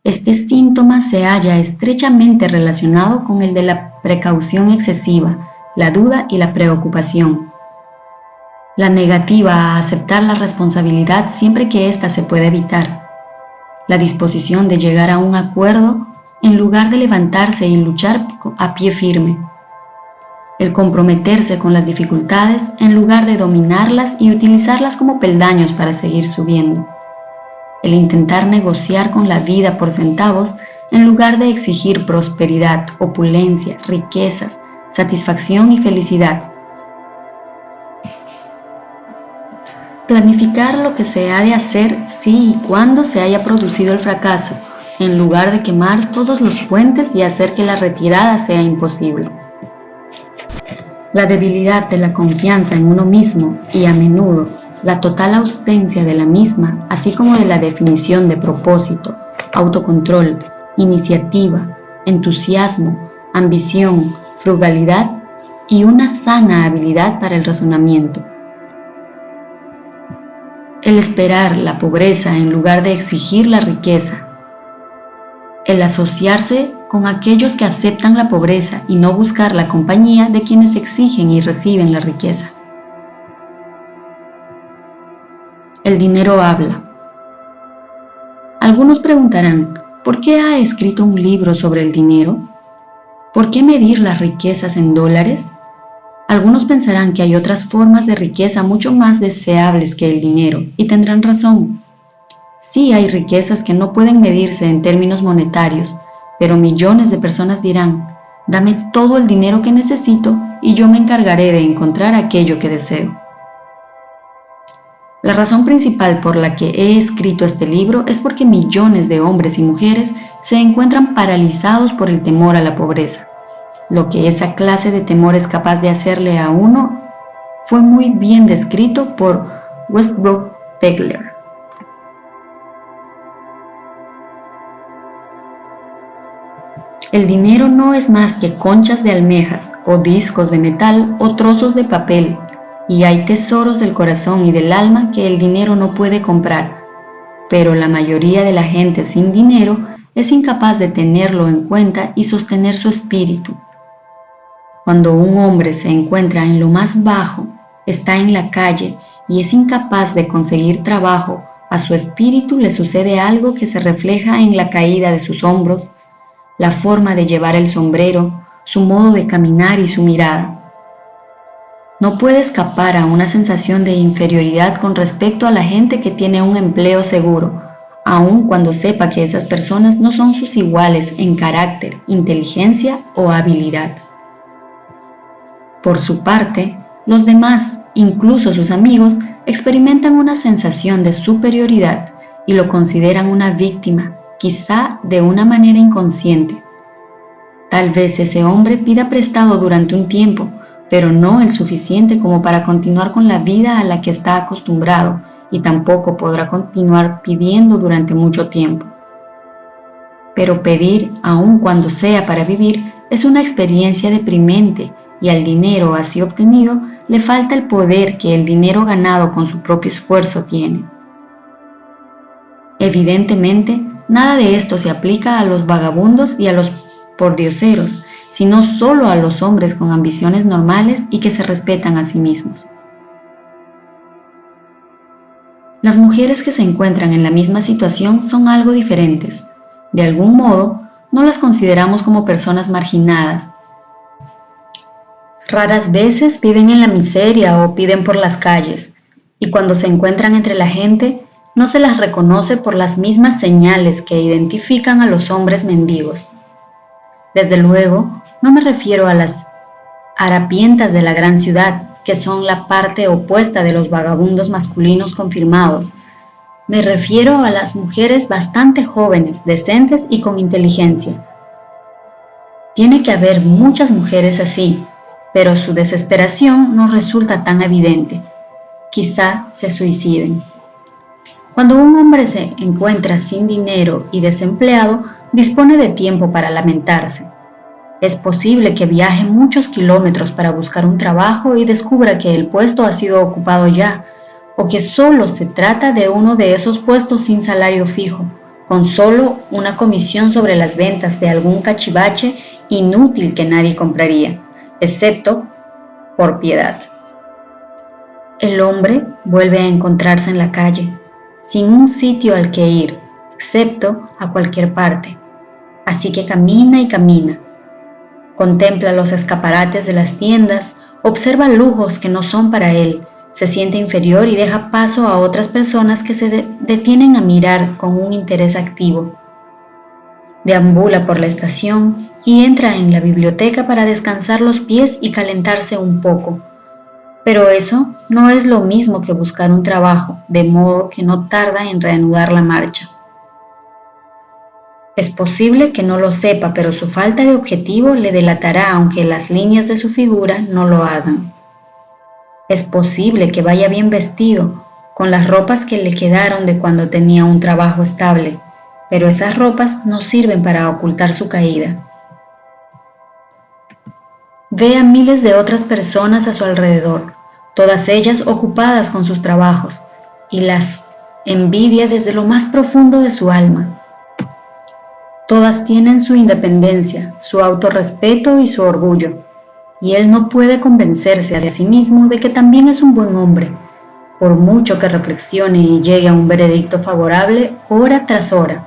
Este síntoma se halla estrechamente relacionado con el de la precaución excesiva, la duda y la preocupación. La negativa a aceptar la responsabilidad siempre que ésta se pueda evitar. La disposición de llegar a un acuerdo en lugar de levantarse y luchar a pie firme. el comprometerse con las dificultades en lugar de dominarlas y utilizarlas como peldaños para seguir subiendo, el intentar negociar con la vida por centavos en lugar de exigir prosperidad, opulencia, riquezas, satisfacción y felicidad. Planificar lo que se ha de hacer si y cuando se haya producido el fracaso, en lugar de quemar todos los puentes y hacer que la retirada sea imposible. La debilidad de la confianza en uno mismo y a menudo la total ausencia de la misma, así como de la definición de propósito, autocontrol, iniciativa, entusiasmo, ambición, frugalidad y una sana habilidad para el razonamiento. El esperar la pobreza en lugar de exigir la riqueza. El asociarse con aquellos que aceptan la pobreza y no buscar la compañía de quienes exigen y reciben la riqueza. El dinero habla. Algunos preguntarán, ¿por qué ha escrito un libro sobre el dinero? ¿Por qué medir las riquezas en dólares? Algunos pensarán que hay otras formas de riqueza mucho más deseables que el dinero, y tendrán razón. Sí hay riquezas que no pueden medirse en términos monetarios, pero millones de personas dirán, dame todo el dinero que necesito y yo me encargaré de encontrar aquello que deseo. La razón principal por la que he escrito este libro es porque millones de hombres y mujeres se encuentran paralizados por el temor a la pobreza. Lo que esa clase de temor es capaz de hacerle a uno fue muy bien descrito por Westbrook Pegler. El dinero no es más que conchas de almejas o discos de metal o trozos de papel, y hay tesoros del corazón y del alma que el dinero no puede comprar, pero la mayoría de la gente sin dinero es incapaz de tenerlo en cuenta y sostener su espíritu. Cuando un hombre se encuentra en lo más bajo, está en la calle y es incapaz de conseguir trabajo, a su espíritu le sucede algo que se refleja en la caída de sus hombros, la forma de llevar el sombrero, su modo de caminar y su mirada. No puede escapar a una sensación de inferioridad con respecto a la gente que tiene un empleo seguro, aun cuando sepa que esas personas no son sus iguales en carácter, inteligencia o habilidad. Por su parte, los demás, incluso sus amigos, experimentan una sensación de superioridad y lo consideran una víctima, quizá de una manera inconsciente. Tal vez ese hombre pida prestado durante un tiempo, pero no el suficiente como para continuar con la vida a la que está acostumbrado, y tampoco podrá continuar pidiendo durante mucho tiempo. Pero pedir, aun cuando sea para vivir, es una experiencia deprimente, y al dinero así obtenido le falta el poder que el dinero ganado con su propio esfuerzo tiene. Evidentemente, nada de esto se aplica a los vagabundos y a los pordioseros, sino solo a los hombres con ambiciones normales y que se respetan a sí mismos. Las mujeres que se encuentran en la misma situación son algo diferentes. De algún modo, no las consideramos como personas marginadas. Raras veces viven en la miseria o piden por las calles, y cuando se encuentran entre la gente, no se las reconoce por las mismas señales que identifican a los hombres mendigos. Desde luego, no me refiero a las harapientas de la gran ciudad, que son la parte opuesta de los vagabundos masculinos confirmados. Me refiero a las mujeres bastante jóvenes, decentes y con inteligencia. Tiene que haber muchas mujeres así, pero su desesperación no resulta tan evidente. Quizá se suiciden. Cuando un hombre se encuentra sin dinero y desempleado, dispone de tiempo para lamentarse. Es posible que viaje muchos kilómetros para buscar un trabajo y descubra que el puesto ha sido ocupado ya, o que solo se trata de uno de esos puestos sin salario fijo, con solo una comisión sobre las ventas de algún cachivache inútil que nadie compraría, excepto por piedad. El hombre vuelve a encontrarse en la calle, sin un sitio al que ir, excepto a cualquier parte. Así que camina y camina. Contempla los escaparates de las tiendas, observa lujos que no son para él, se siente inferior y deja paso a otras personas que se detienen a mirar con un interés activo. Deambula por la estación y entra en la biblioteca para descansar los pies y calentarse un poco. Pero eso no es lo mismo que buscar un trabajo, de modo que no tarda en reanudar la marcha. Es posible que no lo sepa, pero su falta de objetivo le delatará aunque las líneas de su figura no lo hagan. Es posible que vaya bien vestido, con las ropas que le quedaron de cuando tenía un trabajo estable, pero esas ropas no sirven para ocultar su caída. Ve a miles de otras personas a su alrededor, todas ellas ocupadas con sus trabajos, y las envidia desde lo más profundo de su alma. Todas tienen su independencia, su autorrespeto y su orgullo, y él no puede convencerse a sí mismo de que también es un buen hombre, por mucho que reflexione y llegue a un veredicto favorable hora tras hora.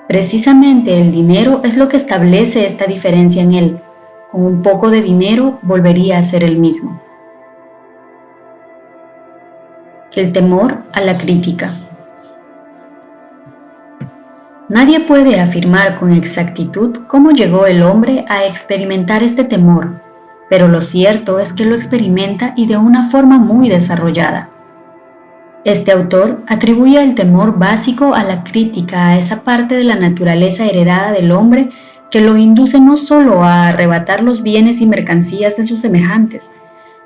Precisamente el dinero es lo que establece esta diferencia en él. Con un poco de dinero volvería a ser el mismo. El temor a la crítica. Nadie puede afirmar con exactitud cómo llegó el hombre a experimentar este temor, pero lo cierto es que lo experimenta y de una forma muy desarrollada. Este autor atribuye el temor básico a la crítica, a esa parte de la naturaleza heredada del hombre que lo induce no solo a arrebatar los bienes y mercancías de sus semejantes,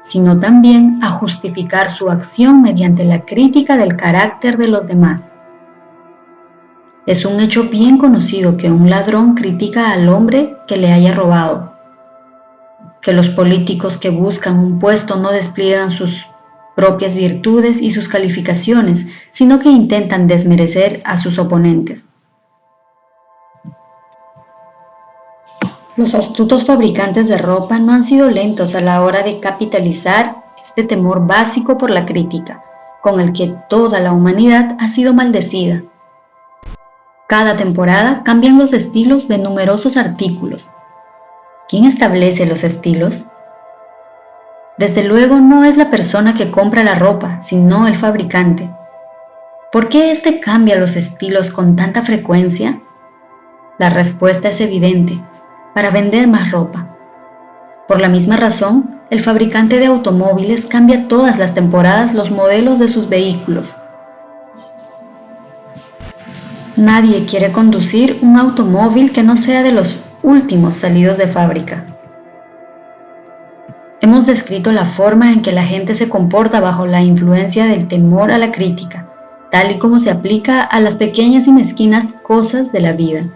sino también a justificar su acción mediante la crítica del carácter de los demás. Es un hecho bien conocido que un ladrón critica al hombre que le haya robado, que los políticos que buscan un puesto no despliegan sus propias virtudes y sus calificaciones, sino que intentan desmerecer a sus oponentes. Los astutos fabricantes de ropa no han sido lentos a la hora de capitalizar este temor básico por la crítica, con el que toda la humanidad ha sido maldecida. Cada temporada cambian los estilos de numerosos artículos. ¿Quién establece los estilos? Desde luego no es la persona que compra la ropa, sino el fabricante. ¿Por qué éste cambia los estilos con tanta frecuencia? La respuesta es evidente: para vender más ropa. Por la misma razón, el fabricante de automóviles cambia todas las temporadas los modelos de sus vehículos. Nadie quiere conducir un automóvil que no sea de los últimos salidos de fábrica. Hemos descrito la forma en que la gente se comporta bajo la influencia del temor a la crítica, tal y como se aplica a las pequeñas y mezquinas cosas de la vida.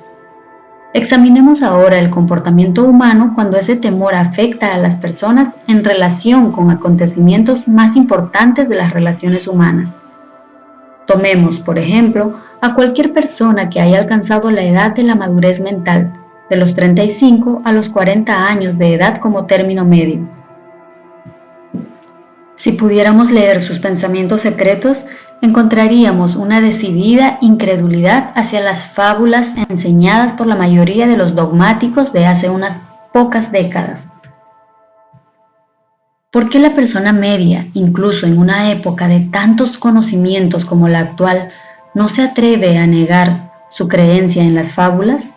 Examinemos ahora el comportamiento humano cuando ese temor afecta a las personas en relación con acontecimientos más importantes de las relaciones humanas. Tomemos, por ejemplo, a cualquier persona que haya alcanzado la edad de la madurez mental, de los 35 a los 40 años de edad como término medio. Si pudiéramos leer sus pensamientos secretos, encontraríamos una decidida incredulidad hacia las fábulas enseñadas por la mayoría de los dogmáticos de hace unas pocas décadas. ¿Por qué la persona media, incluso en una época de tantos conocimientos como la actual, no se atreve a negar su creencia en las fábulas?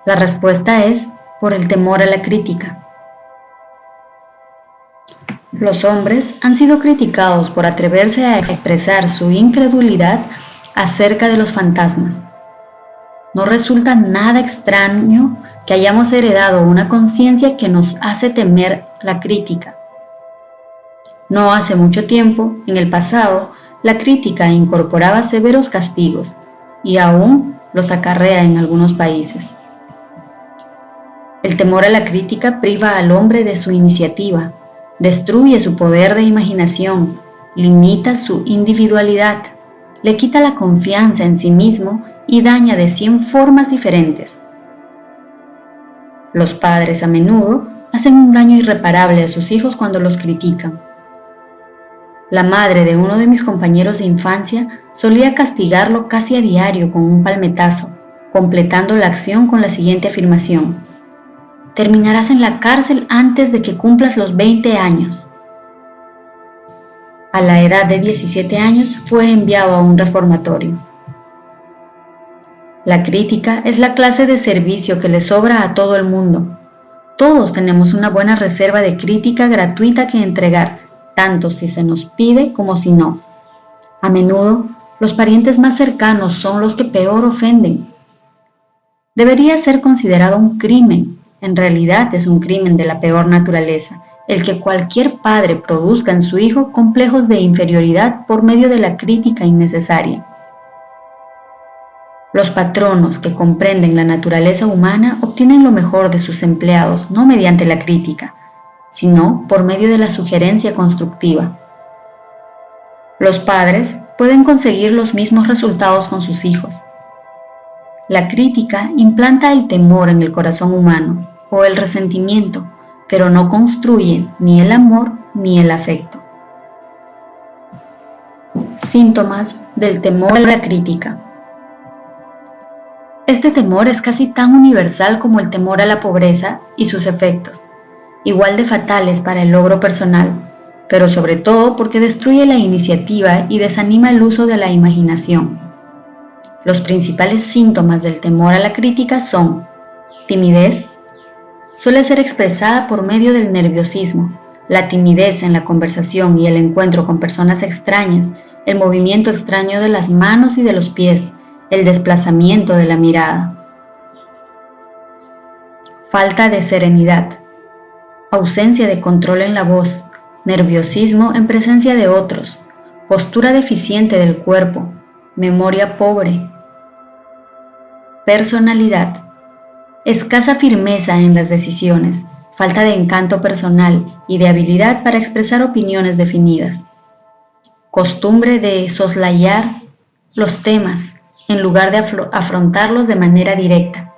La respuesta es por el temor a la crítica. Los hombres han sido criticados por atreverse a expresar su incredulidad acerca de los fantasmas. No resulta nada extraño que hayamos heredado una conciencia que nos hace temer la crítica. No hace mucho tiempo, en el pasado, la crítica incorporaba severos castigos y aún los acarrea en algunos países. El temor a la crítica priva al hombre de su iniciativa, destruye su poder de imaginación, limita su individualidad, le quita la confianza en sí mismo y daña de 100 formas diferentes. Los padres a menudo hacen un daño irreparable a sus hijos cuando los critican. La madre de uno de mis compañeros de infancia solía castigarlo casi a diario con un palmetazo, completando la acción con la siguiente afirmación: Terminarás en la cárcel antes de que cumplas los 20 años. A la edad de 17 años fue enviado a un reformatorio. La crítica es la clase de servicio que le sobra a todo el mundo. Todos tenemos una buena reserva de crítica gratuita que entregar, tanto si se nos pide como si no. A menudo, los parientes más cercanos son los que peor ofenden. Debería ser considerado un crimen. En realidad es un crimen de la peor naturaleza, el que cualquier padre produzca en su hijo complejos de inferioridad por medio de la crítica innecesaria. Los patronos que comprenden la naturaleza humana obtienen lo mejor de sus empleados no mediante la crítica, sino por medio de la sugerencia constructiva. Los padres pueden conseguir los mismos resultados con sus hijos. La crítica implanta el temor en el corazón humano o el resentimiento, pero no construye ni el amor ni el afecto. Síntomas del temor a la crítica. Este temor es casi tan universal como el temor a la pobreza y sus efectos, igual de fatales para el logro personal, pero sobre todo porque destruye la iniciativa y desanima el uso de la imaginación. Los principales síntomas del temor a la crítica son timidez. Suele ser expresada por medio del nerviosismo, la timidez en la conversación y el encuentro con personas extrañas, el movimiento extraño de las manos y de los pies, el desplazamiento de la mirada. Falta de serenidad, ausencia de control en la voz, nerviosismo en presencia de otros, postura deficiente del cuerpo, memoria pobre. Personalidad, escasa firmeza en las decisiones, falta de encanto personal y de habilidad para expresar opiniones definidas. Costumbre de soslayar los temas en lugar de afrontarlos de manera directa.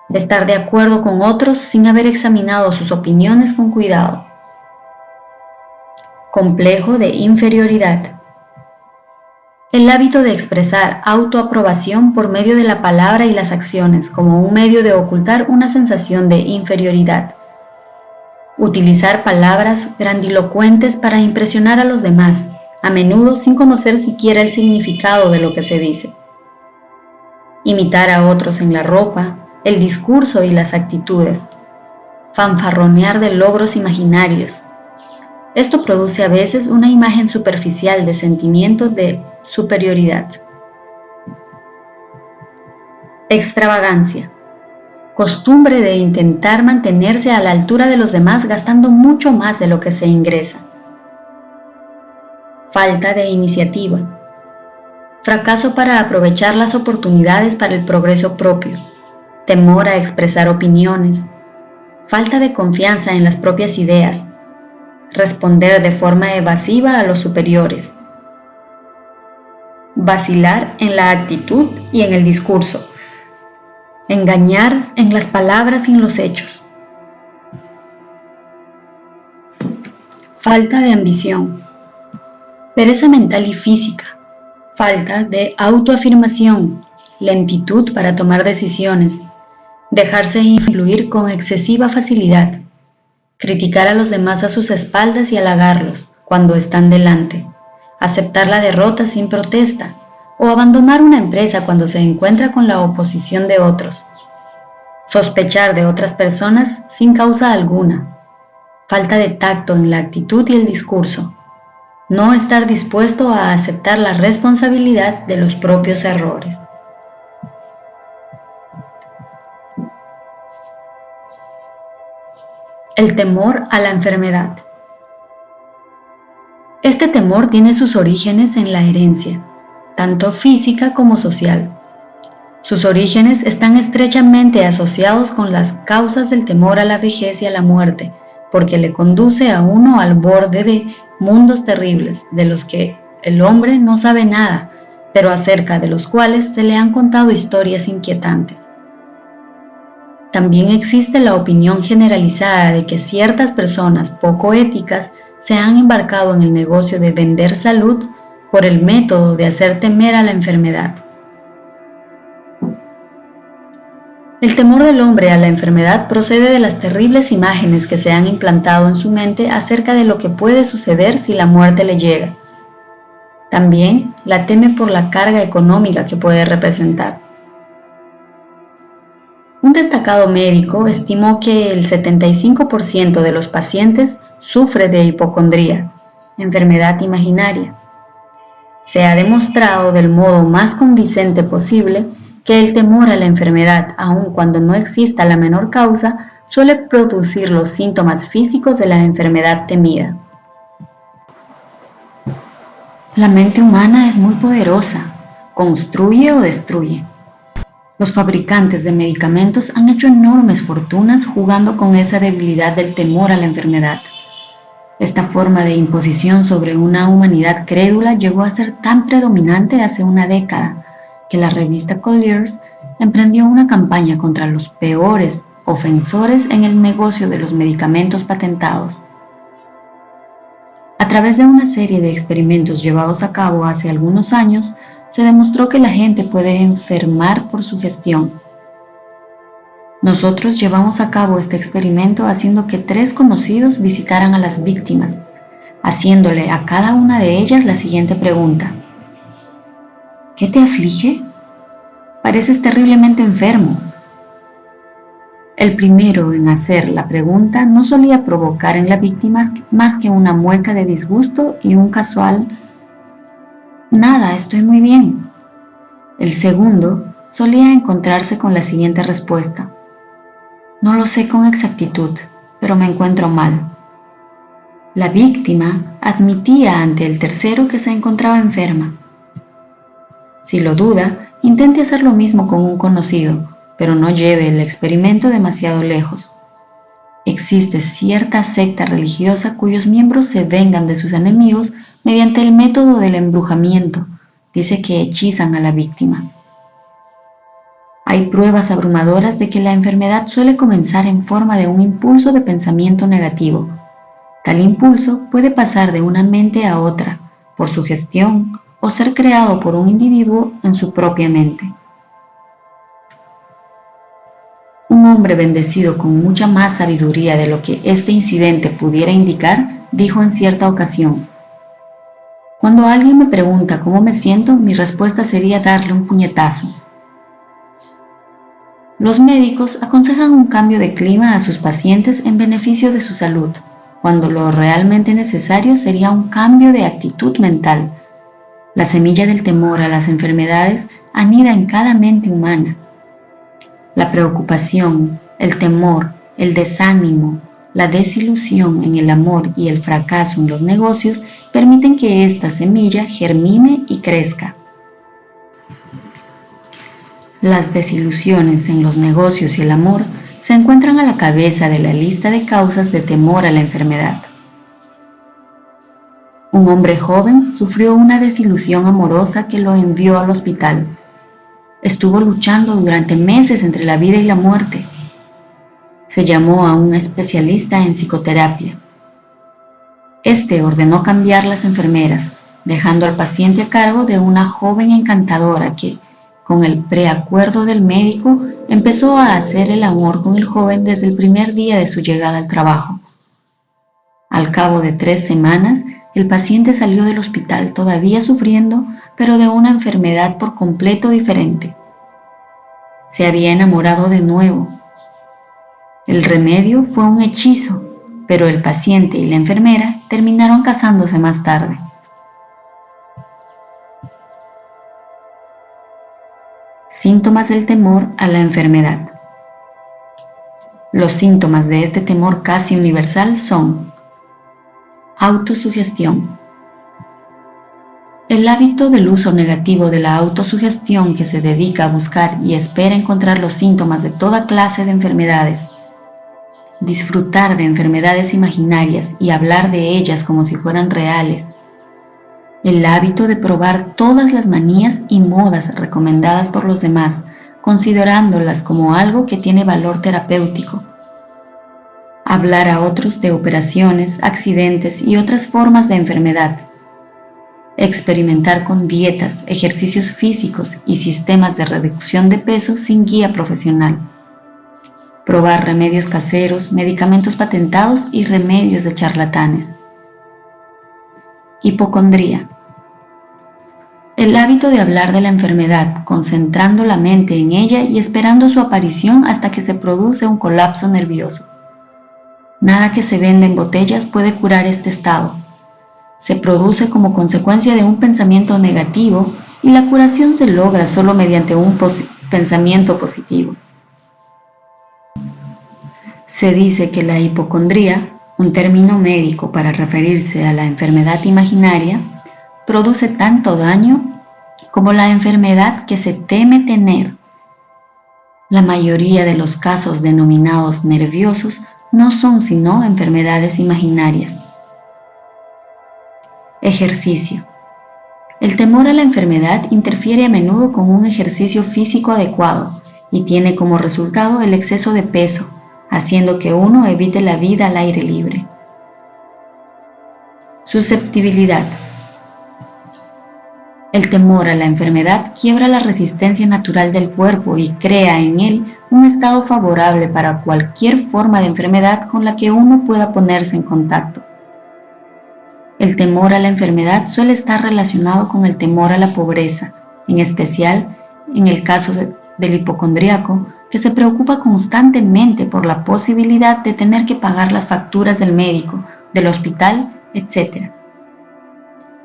Estar de acuerdo con otros sin haber examinado sus opiniones con cuidado. Complejo de inferioridad. El hábito de expresar autoaprobación por medio de la palabra y las acciones como un medio de ocultar una sensación de inferioridad. Utilizar palabras grandilocuentes para impresionar a los demás, a menudo sin conocer siquiera el significado de lo que se dice. Imitar a otros en la ropa, el discurso y las actitudes. Fanfarronear de logros imaginarios. Esto produce a veces una imagen superficial de sentimiento de superioridad. Extravagancia. Costumbre de intentar mantenerse a la altura de los demás gastando mucho más de lo que se ingresa. Falta de iniciativa. Fracaso para aprovechar las oportunidades para el progreso propio. Temor a expresar opiniones. Falta de confianza en las propias ideas. Responder de forma evasiva a los superiores. Vacilar en la actitud y en el discurso. Engañar en las palabras y en los hechos. Falta de ambición. Pereza mental y física. Falta de autoafirmación, lentitud para tomar decisiones, dejarse influir con excesiva facilidad, criticar a los demás a sus espaldas y halagarlos cuando están delante, aceptar la derrota sin protesta o abandonar una empresa cuando se encuentra con la oposición de otros, sospechar de otras personas sin causa alguna, falta de tacto en la actitud y el discurso, no estar dispuesto a aceptar la responsabilidad de los propios errores. El temor a la enfermedad. Este temor tiene sus orígenes en la herencia, tanto física como social. Sus orígenes están estrechamente asociados con las causas del temor a la vejez y a la muerte, porque le conduce a uno al borde de mundos terribles de los que el hombre no sabe nada, pero acerca de los cuales se le han contado historias inquietantes. También existe la opinión generalizada de que ciertas personas poco éticas se han embarcado en el negocio de vender salud por el método de hacer temer a la enfermedad. El temor del hombre a la enfermedad procede de las terribles imágenes que se han implantado en su mente acerca de lo que puede suceder si la muerte le llega. También la teme por la carga económica que puede representar. Un destacado médico estimó que el 75% de los pacientes sufre de hipocondría, enfermedad imaginaria. Se ha demostrado del modo más convincente posible que el temor a la enfermedad, aun cuando no exista la menor causa, suele producir los síntomas físicos de la enfermedad temida. La mente humana es muy poderosa, construye o destruye. Los fabricantes de medicamentos han hecho enormes fortunas jugando con esa debilidad del temor a la enfermedad. Esta forma de imposición sobre una humanidad crédula llegó a ser tan predominante hace una década que la revista Collier's emprendió una campaña contra los peores ofensores en el negocio de los medicamentos patentados. A través de una serie de experimentos llevados a cabo hace algunos años, se demostró que la gente puede enfermar por sugestión. Nosotros llevamos a cabo este experimento haciendo que 3 conocidos visitaran a las víctimas, haciéndole a cada una de ellas la siguiente pregunta. ¿Qué te aflige? Pareces terriblemente enfermo. El primero en hacer la pregunta no solía provocar en la víctima más que una mueca de disgusto y un casual «Nada, estoy muy bien». El segundo solía encontrarse con la siguiente respuesta: «No lo sé con exactitud, pero me encuentro mal». La víctima admitía ante el tercero que se encontraba enferma. Si lo duda, intente hacer lo mismo con un conocido, pero no lleve el experimento demasiado lejos. Existe cierta secta religiosa cuyos miembros se vengan de sus enemigos mediante el método del embrujamiento. Dice que hechizan a la víctima. Hay pruebas abrumadoras de que la enfermedad suele comenzar en forma de un impulso de pensamiento negativo. Tal impulso puede pasar de una mente a otra, por sugestión, o ser creado por un individuo en su propia mente. Un hombre bendecido con mucha más sabiduría de lo que este incidente pudiera indicar, dijo en cierta ocasión: «Cuando alguien me pregunta cómo me siento, mi respuesta sería darle un puñetazo». Los médicos aconsejan un cambio de clima a sus pacientes en beneficio de su salud, cuando lo realmente necesario sería un cambio de actitud mental. La semilla del temor a las enfermedades anida en cada mente humana. La preocupación, el temor, el desánimo, la desilusión en el amor y el fracaso en los negocios permiten que esta semilla germine y crezca. Las desilusiones en los negocios y el amor se encuentran a la cabeza de la lista de causas de temor a la enfermedad. Un hombre joven sufrió una desilusión amorosa que lo envió al hospital. Estuvo luchando durante meses entre la vida y la muerte. Se llamó a un especialista en psicoterapia. Este ordenó cambiar las enfermeras, dejando al paciente a cargo de una joven encantadora que, con el preacuerdo del médico, empezó a hacer el amor con el joven desde el primer día de su llegada al trabajo. Al cabo de 3 semanas, el paciente salió del hospital todavía sufriendo, pero de una enfermedad por completo diferente. Se había enamorado de nuevo. El remedio fue un hechizo, pero el paciente y la enfermera terminaron casándose más tarde. Síntomas del temor a la enfermedad. Los síntomas de este temor casi universal son: autosugestión. El hábito del uso negativo de la autosugestión que se dedica a buscar y espera encontrar los síntomas de toda clase de enfermedades. Disfrutar de enfermedades imaginarias y hablar de ellas como si fueran reales. El hábito de probar todas las manías y modas recomendadas por los demás, considerándolas como algo que tiene valor terapéutico. Hablar a otros de operaciones, accidentes y otras formas de enfermedad. Experimentar con dietas, ejercicios físicos y sistemas de reducción de peso sin guía profesional. probar remedios caseros, medicamentos patentados y remedios de charlatanes. Hipocondría. El hábito de hablar de la enfermedad, concentrando la mente en ella y esperando su aparición hasta que se produce un colapso nervioso. Nada que se venda en botellas puede curar este estado. Se produce como consecuencia de un pensamiento negativo y la curación se logra solo mediante un pensamiento positivo. Se dice que la hipocondría, un término médico para referirse a la enfermedad imaginaria, produce tanto daño como la enfermedad que se teme tener. La mayoría de los casos denominados nerviosos no son sino enfermedades imaginarias. Ejercicio. El temor a la enfermedad interfiere a menudo con un ejercicio físico adecuado y tiene como resultado el exceso de peso, haciendo que uno evite la vida al aire libre. Susceptibilidad. El temor a la enfermedad quiebra la resistencia natural del cuerpo y crea en él un estado favorable para cualquier forma de enfermedad con la que uno pueda ponerse en contacto. El temor a la enfermedad suele estar relacionado con el temor a la pobreza, en especial en el caso del hipocondríaco, que se preocupa constantemente por la posibilidad de tener que pagar las facturas del médico, del hospital, etc.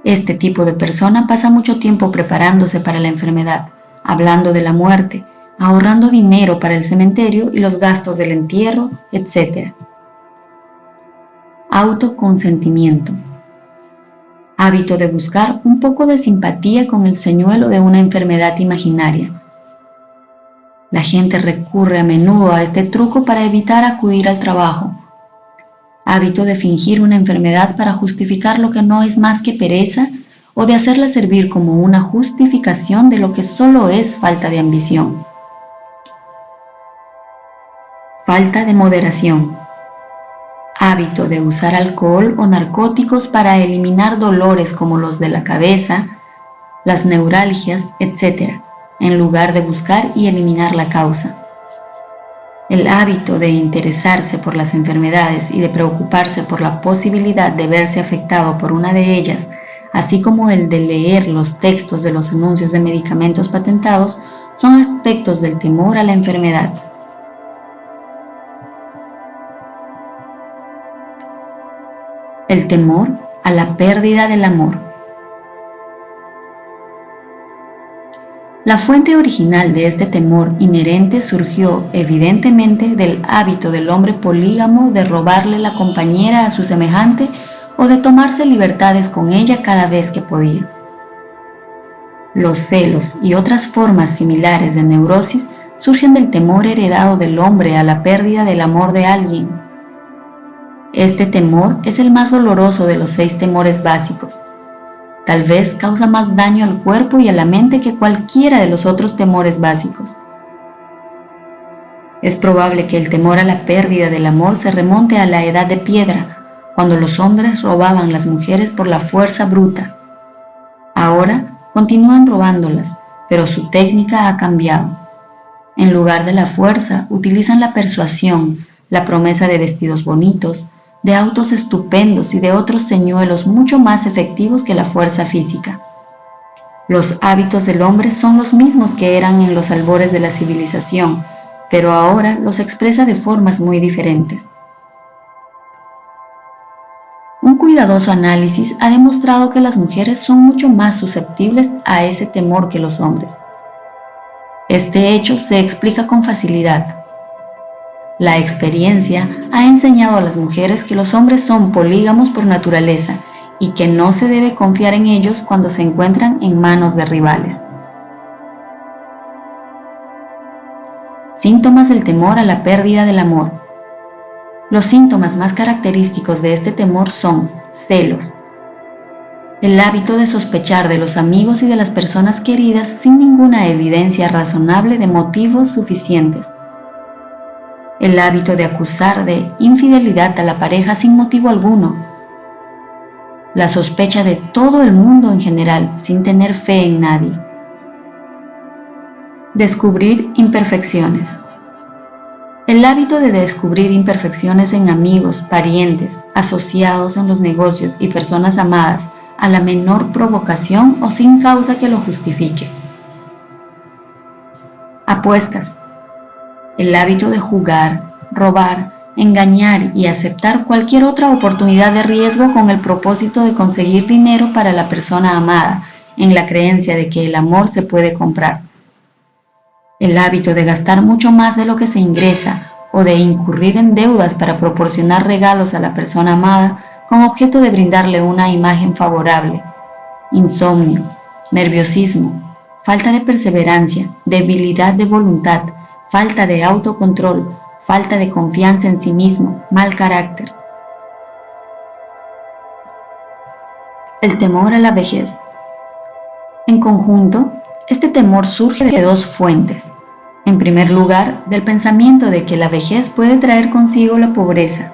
Este tipo de persona pasa mucho tiempo preparándose para la enfermedad, hablando de la muerte, ahorrando dinero para el cementerio y los gastos del entierro, etc. Autoconsentimiento. Hábito de buscar un poco de simpatía con el señuelo de una enfermedad imaginaria. La gente recurre a menudo a este truco para evitar acudir al trabajo. Hábito de fingir una enfermedad para justificar lo que no es más que pereza o de hacerla servir como una justificación de lo que solo es falta de ambición. Falta de moderación. Hábito de usar alcohol o narcóticos para eliminar dolores como los de la cabeza, las neuralgias, etc., en lugar de buscar y eliminar la causa. El hábito de interesarse por las enfermedades y de preocuparse por la posibilidad de verse afectado por una de ellas, así como el de leer los textos de los anuncios de medicamentos patentados, son aspectos del temor a la enfermedad. El temor a la pérdida del amor. La fuente original de este temor inherente surgió evidentemente del hábito del hombre polígamo de robarle la compañera a su semejante o de tomarse libertades con ella cada vez que podía. Los celos y otras formas similares de neurosis surgen del temor heredado del hombre a la pérdida del amor de alguien. Este temor es el más doloroso de los 6 temores básicos. Tal vez causa más daño al cuerpo y a la mente que cualquiera de los otros temores básicos. Es probable que el temor a la pérdida del amor se remonte a la edad de piedra, cuando los hombres robaban las mujeres por la fuerza bruta. Ahora continúan robándolas, pero su técnica ha cambiado. En lugar de la fuerza, utilizan la persuasión, la promesa de vestidos bonitos, de autos estupendos y de otros señuelos mucho más efectivos que la fuerza física. Los hábitos del hombre son los mismos que eran en los albores de la civilización, pero ahora los expresa de formas muy diferentes. Un cuidadoso análisis ha demostrado que las mujeres son mucho más susceptibles a ese temor que los hombres. Este hecho se explica con facilidad. La experiencia ha enseñado a las mujeres que los hombres son polígamos por naturaleza y que no se debe confiar en ellos cuando se encuentran en manos de rivales. Síntomas del temor a la pérdida del amor. Los síntomas más característicos de este temor son celos, el hábito de sospechar de los amigos y de las personas queridas sin ninguna evidencia razonable de motivos suficientes, el hábito de acusar de infidelidad a la pareja sin motivo alguno, la sospecha de todo el mundo en general sin tener fe en nadie. Descubrir imperfecciones. El hábito de descubrir imperfecciones en amigos, parientes, asociados en los negocios y personas amadas a la menor provocación o sin causa que lo justifique. Apuestas. El hábito de jugar, robar, engañar y aceptar cualquier otra oportunidad de riesgo con el propósito de conseguir dinero para la persona amada, en la creencia de que el amor se puede comprar. El hábito de gastar mucho más de lo que se ingresa o de incurrir en deudas para proporcionar regalos a la persona amada con objeto de brindarle una imagen favorable. Insomnio, nerviosismo, falta de perseverancia, debilidad de voluntad, falta de autocontrol, falta de confianza en sí mismo, mal carácter. El temor a la vejez. En conjunto, este temor surge de dos fuentes. En primer lugar, del pensamiento de que la vejez puede traer consigo la pobreza.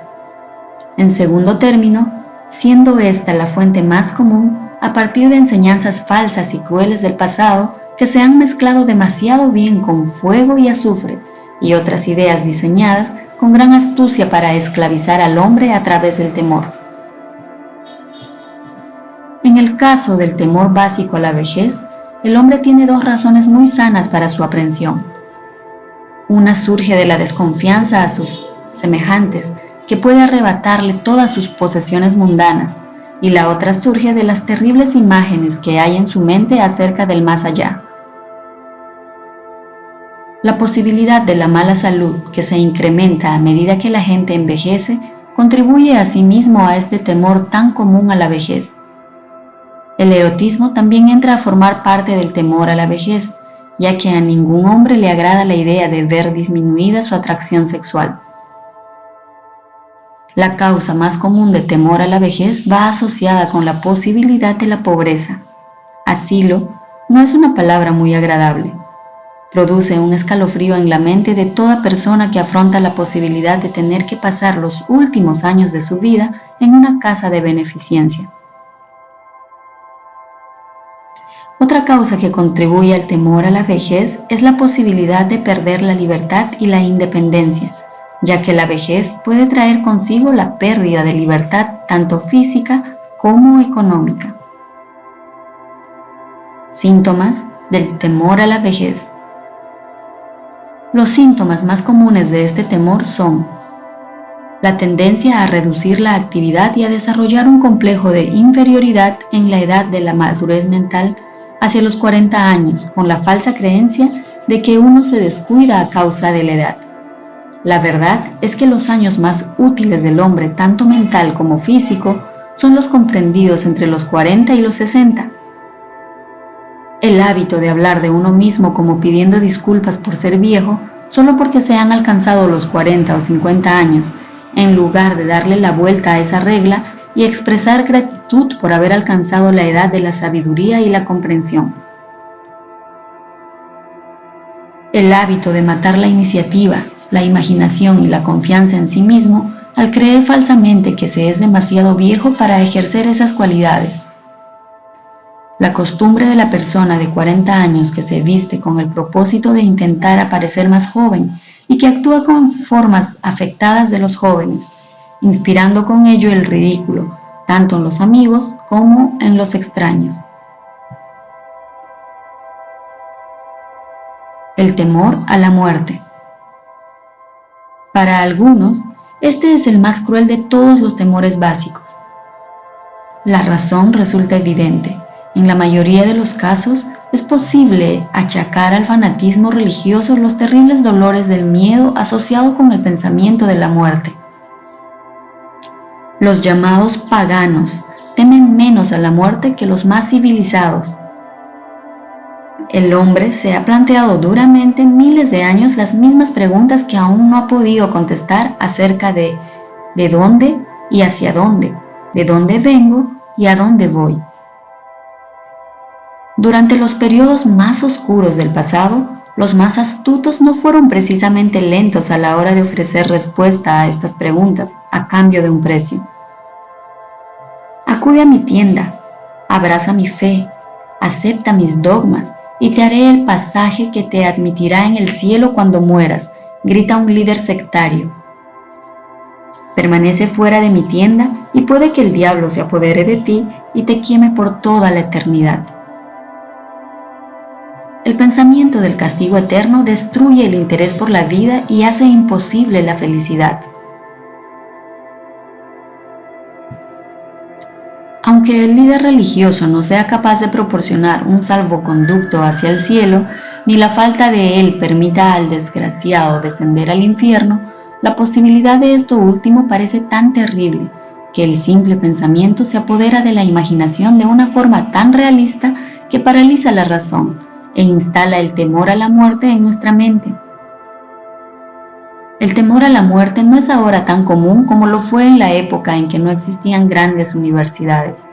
En segundo término, siendo esta la fuente más común, a partir de enseñanzas falsas y crueles del pasado que se han mezclado demasiado bien con fuego y azufre y otras ideas diseñadas con gran astucia para esclavizar al hombre a través del temor. En el caso del temor básico a la vejez, el hombre tiene dos razones muy sanas para su aprensión. Una surge de la desconfianza a sus semejantes, que puede arrebatarle todas sus posesiones mundanas, y la otra surge de las terribles imágenes que hay en su mente acerca del más allá. La posibilidad de la mala salud, que se incrementa a medida que la gente envejece, contribuye asimismo a este temor tan común a la vejez. El erotismo también entra a formar parte del temor a la vejez, ya que a ningún hombre le agrada la idea de ver disminuida su atracción sexual. La causa más común de temor a la vejez va asociada con la posibilidad de la pobreza. Asilo no es una palabra muy agradable. Produce un escalofrío en la mente de toda persona que afronta la posibilidad de tener que pasar los últimos años de su vida en una casa de beneficencia. Otra causa que contribuye al temor a la vejez es la posibilidad de perder la libertad y la independencia, ya que la vejez puede traer consigo la pérdida de libertad tanto física como económica. Síntomas del temor a la vejez. Los síntomas más comunes de este temor son la tendencia a reducir la actividad y a desarrollar un complejo de inferioridad en la edad de la madurez mental hacia los 40 años, con la falsa creencia de que uno se descuida a causa de la edad. La verdad es que los años más útiles del hombre, tanto mental como físico, son los comprendidos entre los 40 y los 60. El hábito de hablar de uno mismo como pidiendo disculpas por ser viejo, solo porque se han alcanzado los 40 o 50 años, en lugar de darle la vuelta a esa regla y expresar gratitud por haber alcanzado la edad de la sabiduría y la comprensión. El hábito de matar la iniciativa, la imaginación y la confianza en sí mismo al creer falsamente que se es demasiado viejo para ejercer esas cualidades. La costumbre de la persona de 40 años que se viste con el propósito de intentar aparecer más joven y que actúa con formas afectadas de los jóvenes, inspirando con ello el ridículo, tanto en los amigos como en los extraños. El temor a la muerte. Para algunos, este es el más cruel de todos los temores básicos. La razón resulta evidente. En la mayoría de los casos, es posible achacar al fanatismo religioso los terribles dolores del miedo asociado con el pensamiento de la muerte. Los llamados paganos temen menos a la muerte que los más civilizados. El hombre se ha planteado duramente miles de años las mismas preguntas que aún no ha podido contestar acerca de dónde y hacia dónde, de dónde vengo y a dónde voy. Durante los periodos más oscuros del pasado, los más astutos no fueron precisamente lentos a la hora de ofrecer respuesta a estas preguntas a cambio de un precio. Acude a mi tienda, abraza mi fe, acepta mis dogmas y te haré el pasaje que te admitirá en el cielo cuando mueras, grita un líder sectario. Permanece fuera de mi tienda y puede que el diablo se apodere de ti y te queme por toda la eternidad. El pensamiento del castigo eterno destruye el interés por la vida y hace imposible la felicidad. Aunque el líder religioso no sea capaz de proporcionar un salvoconducto hacia el cielo, ni la falta de él permita al desgraciado descender al infierno, la posibilidad de esto último parece tan terrible que el simple pensamiento se apodera de la imaginación de una forma tan realista que paraliza la razón e instala el temor a la muerte en nuestra mente. El temor a la muerte no es ahora tan común como lo fue en la época en que no existían grandes universidades.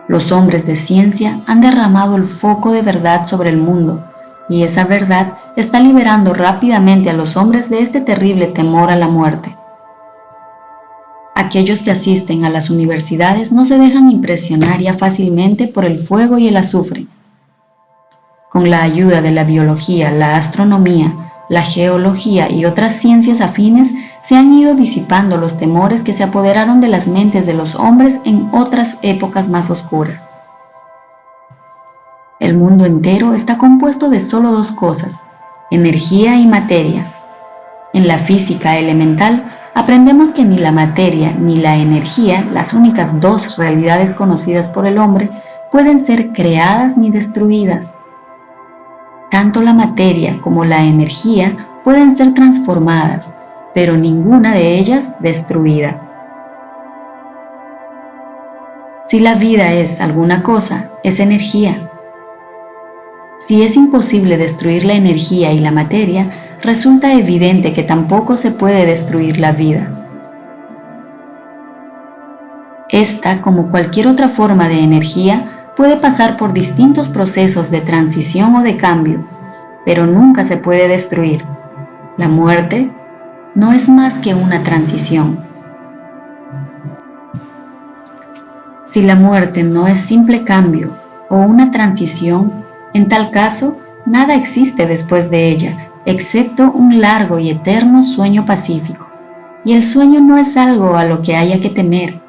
Los hombres de ciencia han derramado el foco de verdad sobre el mundo, y esa verdad está liberando rápidamente a los hombres de este terrible temor a la muerte. Aquellos que asisten a las universidades no se dejan impresionar ya fácilmente por el fuego y el azufre. Con la ayuda de la biología, la astronomía, la geología y otras ciencias afines, se han ido disipando los temores que se apoderaron de las mentes de los hombres en otras épocas más oscuras. El mundo entero está compuesto de solo dos cosas, energía y materia. En la física elemental aprendemos que ni la materia ni la energía, las únicas dos realidades conocidas por el hombre, pueden ser creadas ni destruidas. Tanto la materia como la energía pueden ser transformadas, pero ninguna de ellas destruida. Si la vida es alguna cosa, es energía. Si es imposible destruir la energía y la materia, resulta evidente que tampoco se puede destruir la vida. Esta, como cualquier otra forma de energía, puede pasar por distintos procesos de transición o de cambio, pero nunca se puede destruir. La muerte no es más que una transición. Si la muerte no es simple cambio o una transición, en tal caso, nada existe después de ella, excepto un largo y eterno sueño pacífico. Y el sueño no es algo a lo que haya que temer.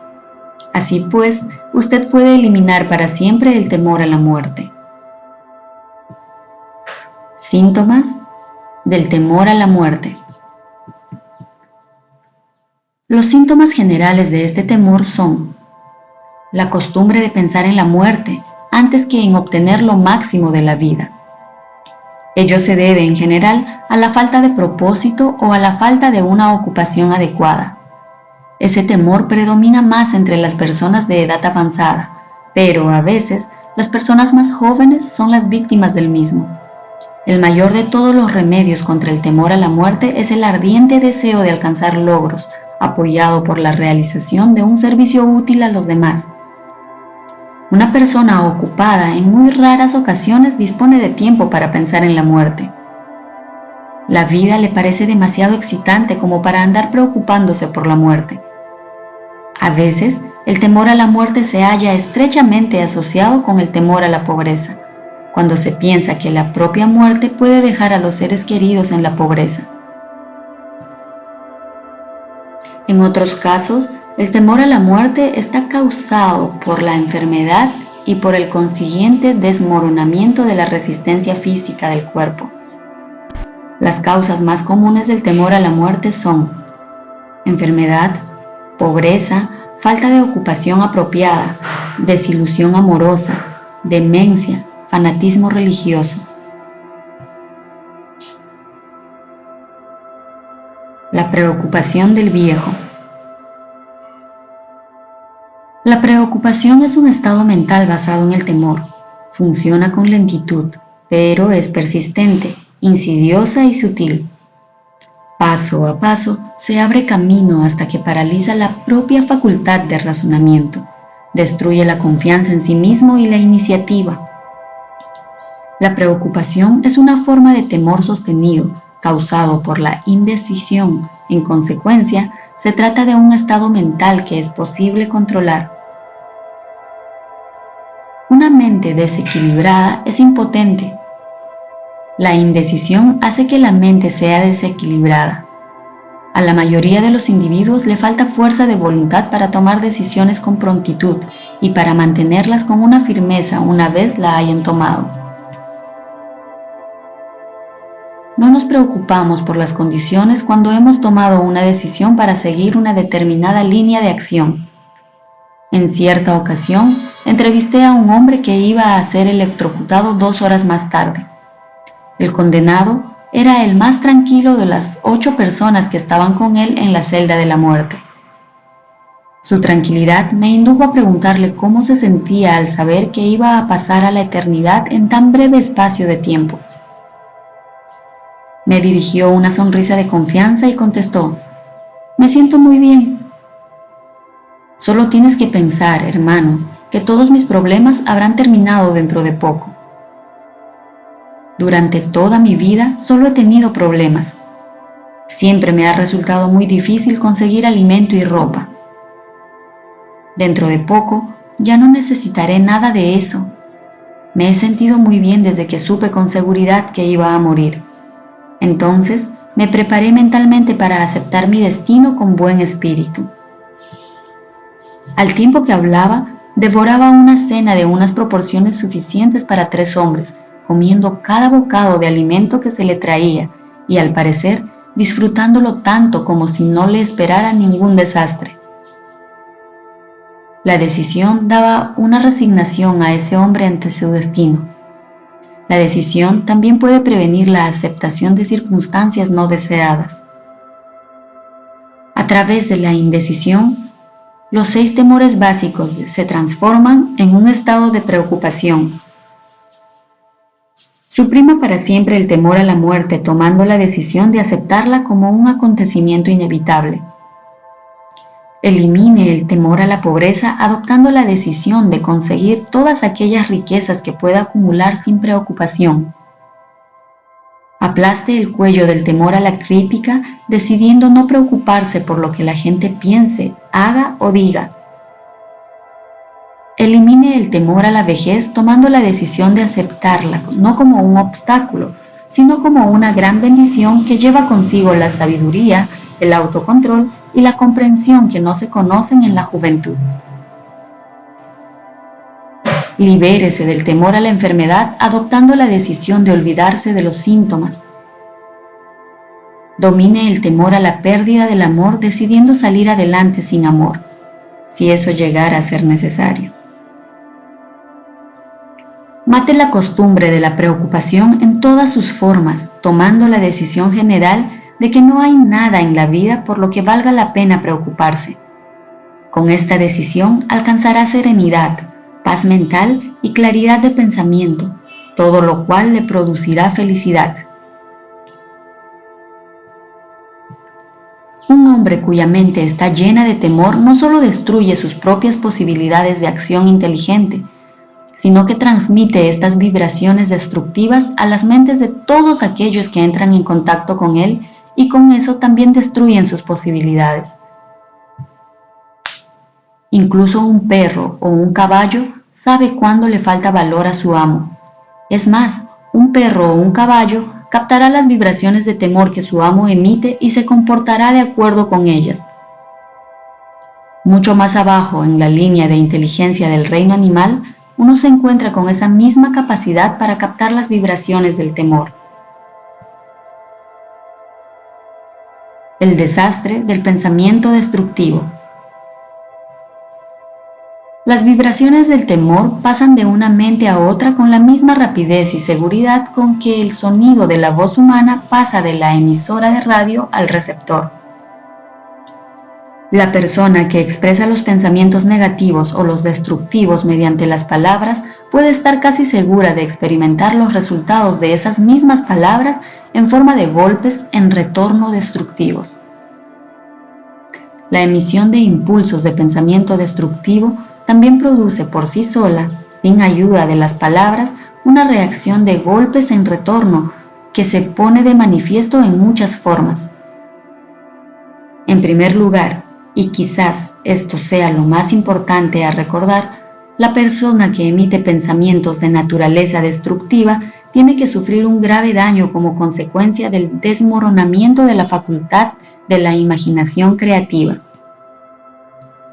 Así pues, usted puede eliminar para siempre el temor a la muerte. Síntomas del temor a la muerte. Los síntomas generales de este temor son la costumbre de pensar en la muerte antes que en obtener lo máximo de la vida. Ello se debe en general a la falta de propósito o a la falta de una ocupación adecuada. Ese temor predomina más entre las personas de edad avanzada, pero a veces las personas más jóvenes son las víctimas del mismo. El mayor de todos los remedios contra el temor a la muerte es el ardiente deseo de alcanzar logros, apoyado por la realización de un servicio útil a los demás. Una persona ocupada en muy raras ocasiones dispone de tiempo para pensar en la muerte. La vida le parece demasiado excitante como para andar preocupándose por la muerte. A veces, el temor a la muerte se halla estrechamente asociado con el temor a la pobreza, cuando se piensa que la propia muerte puede dejar a los seres queridos en la pobreza. En otros casos, el temor a la muerte está causado por la enfermedad y por el consiguiente desmoronamiento de la resistencia física del cuerpo. Las causas más comunes del temor a la muerte son enfermedad, pobreza, falta de ocupación apropiada, desilusión amorosa, demencia, fanatismo religioso. La preocupación del viejo. La preocupación es un estado mental basado en el temor. Funciona con lentitud, pero es persistente, insidiosa y sutil. Paso a paso se abre camino hasta que paraliza la propia facultad de razonamiento, destruye la confianza en sí mismo y la iniciativa. La preocupación es una forma de temor sostenido, causado por la indecisión. En consecuencia, se trata de un estado mental que es posible controlar. Una mente desequilibrada es impotente. La indecisión hace que la mente sea desequilibrada. A la mayoría de los individuos le falta fuerza de voluntad para tomar decisiones con prontitud y para mantenerlas con una firmeza una vez la hayan tomado. No nos preocupamos por las condiciones cuando hemos tomado una decisión para seguir una determinada línea de acción. En cierta ocasión, entrevisté a un hombre que iba a ser electrocutado 2 horas más tarde. El condenado era el más tranquilo de las 8 personas que estaban con él en la celda de la muerte. Su tranquilidad me indujo a preguntarle cómo se sentía al saber que iba a pasar a la eternidad en tan breve espacio de tiempo. Me dirigió una sonrisa de confianza y contestó: «Me siento muy bien. Solo tienes que pensar, hermano, que todos mis problemas habrán terminado dentro de poco. Durante toda mi vida solo he tenido problemas. Siempre me ha resultado muy difícil conseguir alimento y ropa. Dentro de poco ya no necesitaré nada de eso. Me he sentido muy bien desde que supe con seguridad que iba a morir. Entonces me preparé mentalmente para aceptar mi destino con buen espíritu». Al tiempo que hablaba, devoraba una cena de unas proporciones suficientes para 3 hombres, comiendo cada bocado de alimento que se le traía y, al parecer, disfrutándolo tanto como si no le esperara ningún desastre. La decisión daba una resignación a ese hombre ante su destino. La decisión también puede prevenir la aceptación de circunstancias no deseadas. A través de la indecisión, los 6 temores básicos se transforman en un estado de preocupación. Suprima para siempre el temor a la muerte tomando la decisión de aceptarla como un acontecimiento inevitable. Elimine el temor a la pobreza adoptando la decisión de conseguir todas aquellas riquezas que pueda acumular sin preocupación. Aplaste el cuello del temor a la crítica decidiendo no preocuparse por lo que la gente piense, haga o diga. Elimine el temor a la vejez tomando la decisión de aceptarla no como un obstáculo, sino como una gran bendición que lleva consigo la sabiduría, el autocontrol y la comprensión que no se conocen en la juventud. Libérese del temor a la enfermedad adoptando la decisión de olvidarse de los síntomas. Domine el temor a la pérdida del amor decidiendo salir adelante sin amor, si eso llegara a ser necesario. Mate la costumbre de la preocupación en todas sus formas, tomando la decisión general de que no hay nada en la vida por lo que valga la pena preocuparse. Con esta decisión alcanzará serenidad, paz mental y claridad de pensamiento, todo lo cual le producirá felicidad. Un hombre cuya mente está llena de temor no solo destruye sus propias posibilidades de acción inteligente, sino que transmite estas vibraciones destructivas a las mentes de todos aquellos que entran en contacto con él y con eso también destruyen sus posibilidades. Incluso un perro o un caballo sabe cuándo le falta valor a su amo. Es más, un perro o un caballo captará las vibraciones de temor que su amo emite y se comportará de acuerdo con ellas. Mucho más abajo en la línea de inteligencia del reino animal, uno se encuentra con esa misma capacidad para captar las vibraciones del temor. El desastre del pensamiento destructivo. Las vibraciones del temor pasan de una mente a otra con la misma rapidez y seguridad con que el sonido de la voz humana pasa de la emisora de radio al receptor. La persona que expresa los pensamientos negativos o los destructivos mediante las palabras puede estar casi segura de experimentar los resultados de esas mismas palabras en forma de golpes en retorno destructivos. La emisión de impulsos de pensamiento destructivo también produce por sí sola, sin ayuda de las palabras, una reacción de golpes en retorno que se pone de manifiesto en muchas formas. En primer lugar, y quizás esto sea lo más importante a recordar, la persona que emite pensamientos de naturaleza destructiva tiene que sufrir un grave daño como consecuencia del desmoronamiento de la facultad de la imaginación creativa.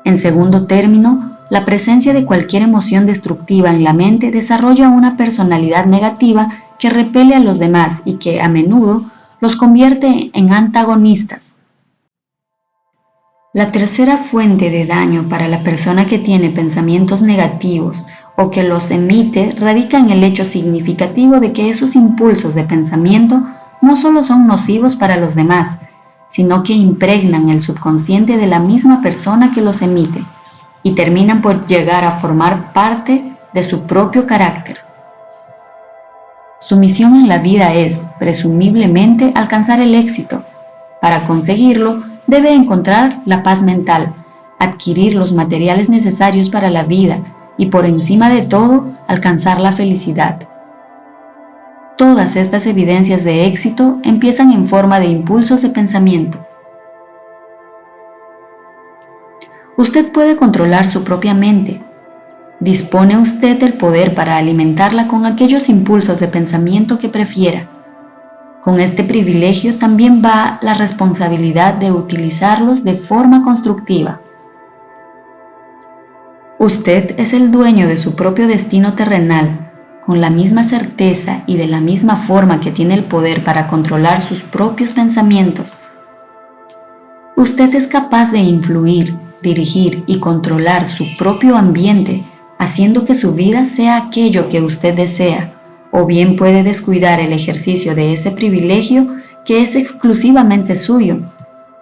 En segundo término, la presencia de cualquier emoción destructiva en la mente desarrolla una personalidad negativa que repele a los demás y que, a menudo, los convierte en antagonistas. La tercera fuente de daño para la persona que tiene pensamientos negativos o que los emite radica en el hecho significativo de que esos impulsos de pensamiento no solo son nocivos para los demás, sino que impregnan el subconsciente de la misma persona que los emite y terminan por llegar a formar parte de su propio carácter. Su misión en la vida es, presumiblemente, alcanzar el éxito. Para conseguirlo, debe encontrar la paz mental, adquirir los materiales necesarios para la vida y, por encima de todo, alcanzar la felicidad. Todas estas evidencias de éxito empiezan en forma de impulsos de pensamiento. Usted puede controlar su propia mente. Dispone usted del poder para alimentarla con aquellos impulsos de pensamiento que prefiera. Con este privilegio también va la responsabilidad de utilizarlos de forma constructiva. Usted es el dueño de su propio destino terrenal, con la misma certeza y de la misma forma que tiene el poder para controlar sus propios pensamientos. Usted es capaz de influir, dirigir y controlar su propio ambiente, haciendo que su vida sea aquello que usted desea, o bien puede descuidar el ejercicio de ese privilegio que es exclusivamente suyo,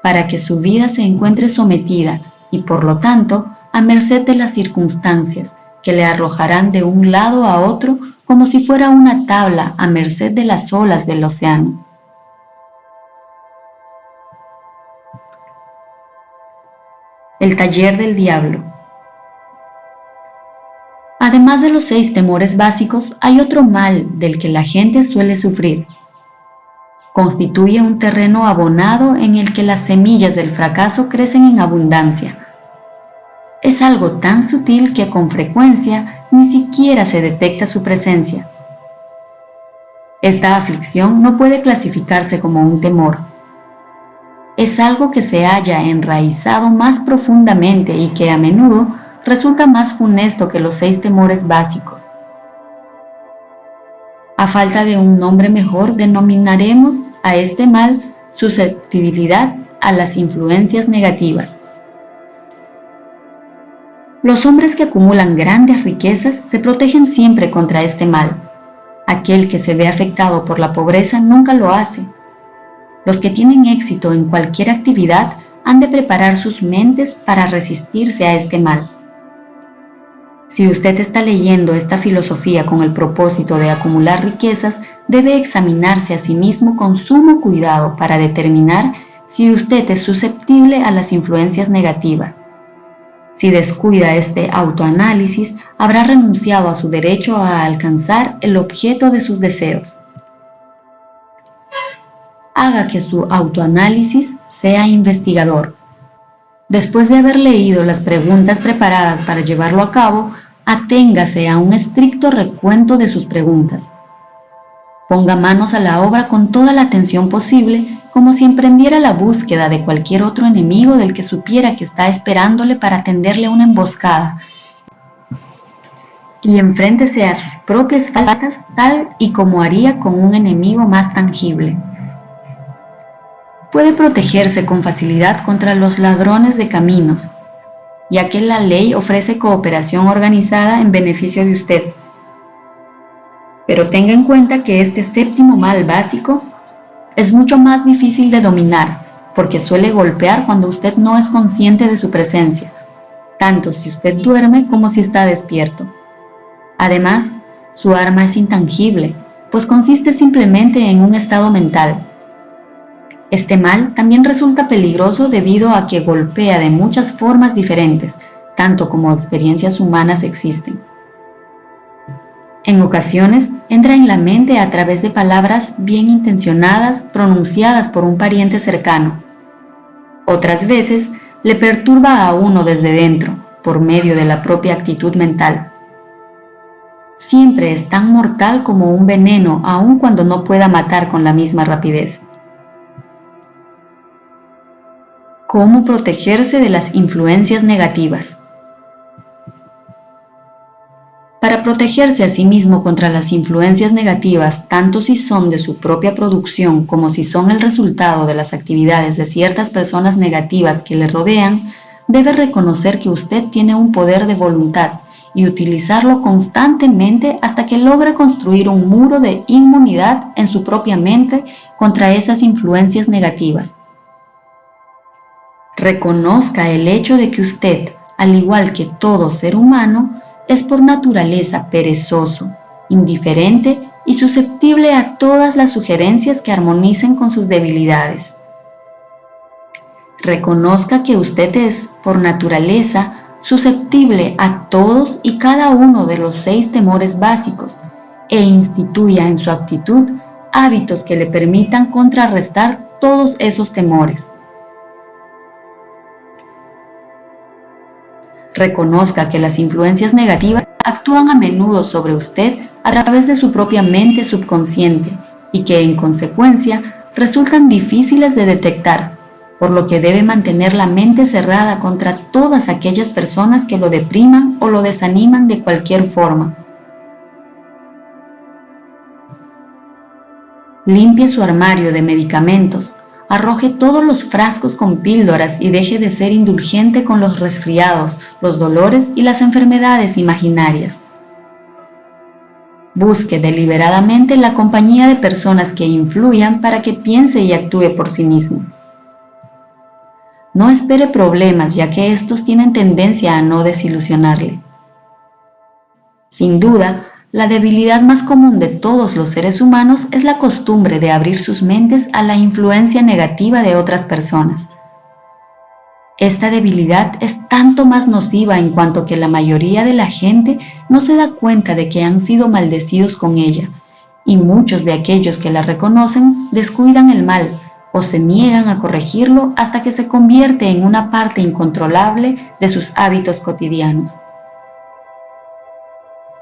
para que su vida se encuentre sometida y, por lo tanto, a merced de las circunstancias que le arrojarán de un lado a otro como si fuera una tabla a merced de las olas del océano. El taller del diablo. Además de los 6 temores básicos, hay otro mal del que la gente suele sufrir. Constituye un terreno abonado en el que las semillas del fracaso crecen en abundancia. Es algo tan sutil que con frecuencia ni siquiera se detecta su presencia. Esta aflicción no puede clasificarse como un temor. Es algo que se halla enraizado más profundamente y que a menudo resulta más funesto que los 6 temores básicos. A falta de un nombre mejor, denominaremos a este mal susceptibilidad a las influencias negativas. Los hombres que acumulan grandes riquezas se protegen siempre contra este mal. Aquel que se ve afectado por la pobreza nunca lo hace. Los que tienen éxito en cualquier actividad han de preparar sus mentes para resistirse a este mal. Si usted está leyendo esta filosofía con el propósito de acumular riquezas, debe examinarse a sí mismo con sumo cuidado para determinar si usted es susceptible a las influencias negativas. Si descuida este autoanálisis, habrá renunciado a su derecho a alcanzar el objeto de sus deseos. Haga que su autoanálisis sea investigador. Después de haber leído las preguntas preparadas para llevarlo a cabo, aténgase a un estricto recuento de sus preguntas. Ponga manos a la obra con toda la atención posible, como si emprendiera la búsqueda de cualquier otro enemigo del que supiera que está esperándole para tenderle una emboscada. Y enfréntese a sus propias faltas tal y como haría con un enemigo más tangible. Puede protegerse con facilidad contra los ladrones de caminos, ya que la ley ofrece cooperación organizada en beneficio de usted. Pero tenga en cuenta que este 7º mal básico es mucho más difícil de dominar, porque suele golpear cuando usted no es consciente de su presencia, tanto si usted duerme como si está despierto. Además, su arma es intangible, pues consiste simplemente en un estado mental. Este mal también resulta peligroso debido a que golpea de muchas formas diferentes, tanto como experiencias humanas existen. En ocasiones entra en la mente a través de palabras bien intencionadas pronunciadas por un pariente cercano. Otras veces le perturba a uno desde dentro, por medio de la propia actitud mental. siempre es tan mortal como un veneno, aun cuando no pueda matar con la misma rapidez. ¿Cómo protegerse de las influencias negativas? Para protegerse a sí mismo contra las influencias negativas, tanto si son de su propia producción como si son el resultado de las actividades de ciertas personas negativas que le rodean, debe reconocer que usted tiene un poder de voluntad y utilizarlo constantemente hasta que logre construir un muro de inmunidad en su propia mente contra esas influencias negativas. Reconozca el hecho de que usted, al igual que todo ser humano, es por naturaleza perezoso, indiferente y susceptible a todas las sugerencias que armonicen con sus debilidades. Reconozca que usted es, por naturaleza, susceptible a todos y cada uno de los 6 temores básicos e instituya en su actitud hábitos que le permitan contrarrestar todos esos temores. Reconozca que las influencias negativas actúan a menudo sobre usted a través de su propia mente subconsciente y que, en consecuencia, resultan difíciles de detectar, por lo que debe mantener la mente cerrada contra todas aquellas personas que lo depriman o lo desaniman de cualquier forma. Limpie su armario de medicamentos, arroje todos los frascos con píldoras y deje de ser indulgente con los resfriados, los dolores y las enfermedades imaginarias. Busque deliberadamente la compañía de personas que influyan para que piense y actúe por sí mismo. No espere problemas, ya que estos tienen tendencia a no desilusionarle. Sin duda, la debilidad más común de todos los seres humanos es la costumbre de abrir sus mentes a la influencia negativa de otras personas. Esta debilidad es tanto más nociva en cuanto que la mayoría de la gente no se da cuenta de que han sido maldecidos con ella, y muchos de aquellos que la reconocen descuidan el mal o se niegan a corregirlo hasta que se convierte en una parte incontrolable de sus hábitos cotidianos.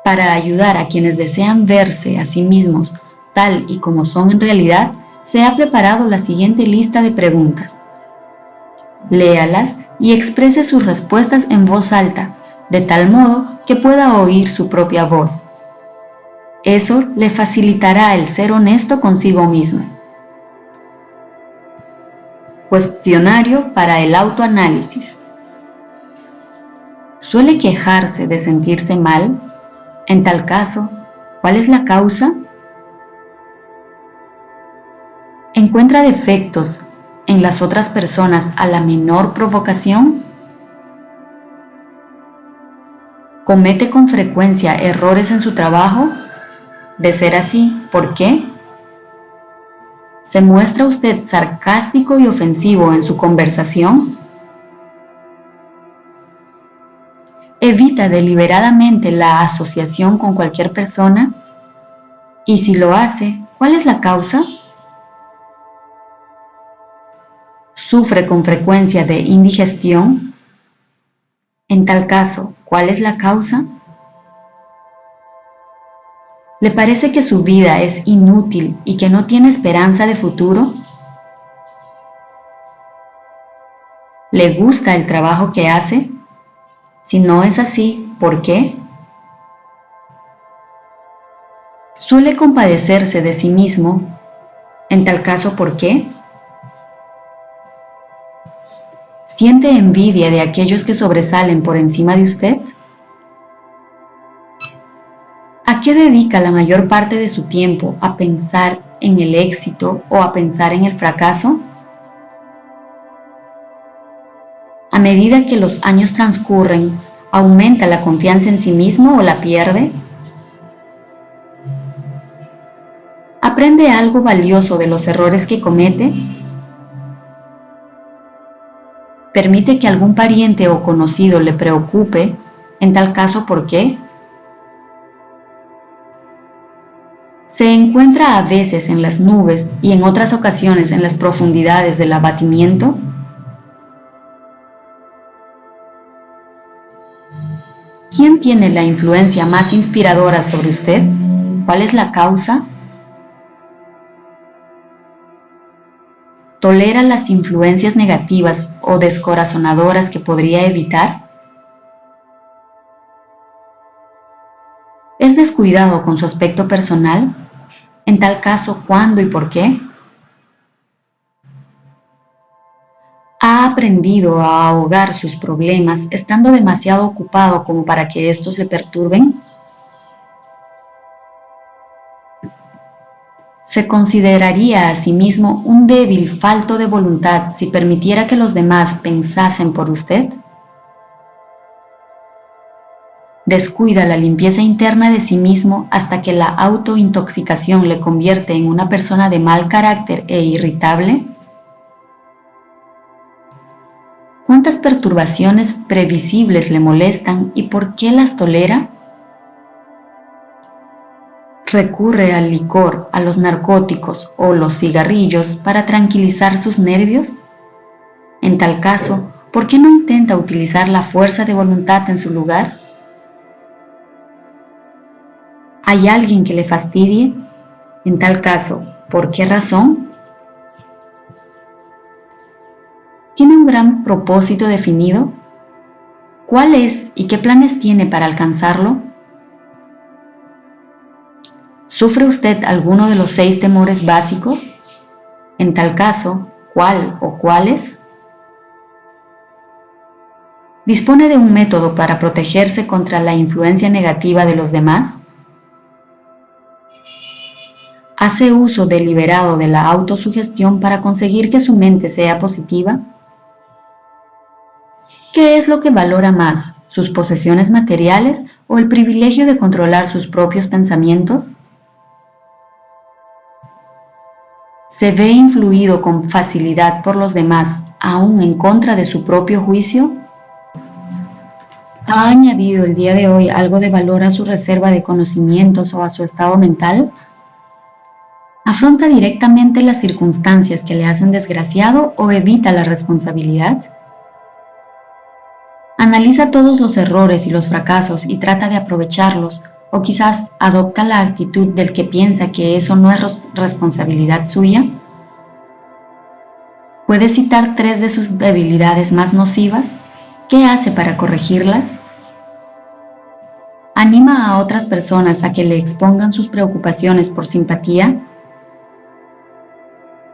Para ayudar a quienes desean verse a sí mismos tal y como son en realidad, se ha preparado la siguiente lista de preguntas. Léalas y exprese sus respuestas en voz alta, de tal modo que pueda oír su propia voz. Eso le facilitará el ser honesto consigo mismo. Cuestionario para el autoanálisis. ¿Suele quejarse de sentirse mal? En tal caso, ¿cuál es la causa? ¿Encuentra defectos en las otras personas a la menor provocación? ¿Comete con frecuencia errores en su trabajo? De ser así, ¿por qué? ¿Se muestra usted sarcástico y ofensivo en su conversación? ¿Evita deliberadamente la asociación con cualquier persona? Y si lo hace, ¿cuál es la causa? ¿Sufre con frecuencia de indigestión? En tal caso, ¿cuál es la causa? ¿Le parece que su vida es inútil y que no tiene esperanza de futuro? ¿Le gusta el trabajo que hace? Si no es así, ¿por qué? ¿Suele compadecerse de sí mismo? En tal caso, ¿por qué? ¿Siente envidia de aquellos que sobresalen por encima de usted? ¿A qué dedica la mayor parte de su tiempo? ¿A pensar en el éxito o a pensar en el fracaso? A medida que los años transcurren, ¿aumenta la confianza en sí mismo o la pierde? ¿Aprende algo valioso de los errores que comete? ¿Permite que algún pariente o conocido le preocupe? En tal caso, ¿por qué? Se encuentra a veces en las nubes y en otras ocasiones en las profundidades del abatimiento. ¿Quién tiene la influencia más inspiradora sobre usted? ¿Cuál es la causa? ¿Tolera las influencias negativas o descorazonadoras que podría evitar? ¿Es descuidado con su aspecto personal? En tal caso, ¿cuándo y por qué? ¿Ha aprendido a ahogar sus problemas estando demasiado ocupado como para que estos le perturben? ¿Se consideraría a sí mismo un débil falto de voluntad si permitiera que los demás pensasen por usted? ¿Descuida la limpieza interna de sí mismo hasta que la autointoxicación le convierte en una persona de mal carácter e irritable? ¿Cuántas perturbaciones previsibles le molestan y por qué las tolera? ¿Recurre al licor, a los narcóticos o los cigarrillos para tranquilizar sus nervios? En tal caso, ¿por qué no intenta utilizar la fuerza de voluntad en su lugar? ¿Hay alguien que le fastidie? En tal caso, ¿por qué razón? ¿Tiene un gran propósito definido? ¿Cuál es y qué planes tiene para alcanzarlo? ¿Sufre usted alguno de los 6 temores básicos? En tal caso, ¿cuál o cuáles? ¿Dispone de un método para protegerse contra la influencia negativa de los demás? ¿Hace uso deliberado de la autosugestión para conseguir que su mente sea positiva? ¿Qué es lo que valora más, sus posesiones materiales o el privilegio de controlar sus propios pensamientos? ¿Se ve influido con facilidad por los demás, aún en contra de su propio juicio? ¿Ha añadido el día de hoy algo de valor a su reserva de conocimientos o a su estado mental? ¿Afronta directamente las circunstancias que le hacen desgraciado o evita la responsabilidad? Analiza todos los errores y los fracasos y trata de aprovecharlos, o quizás adopta la actitud del que piensa que eso no es responsabilidad suya. ¿Puede citar 3 de sus debilidades más nocivas? ¿Qué hace para corregirlas? ¿Anima a otras personas a que le expongan sus preocupaciones por simpatía?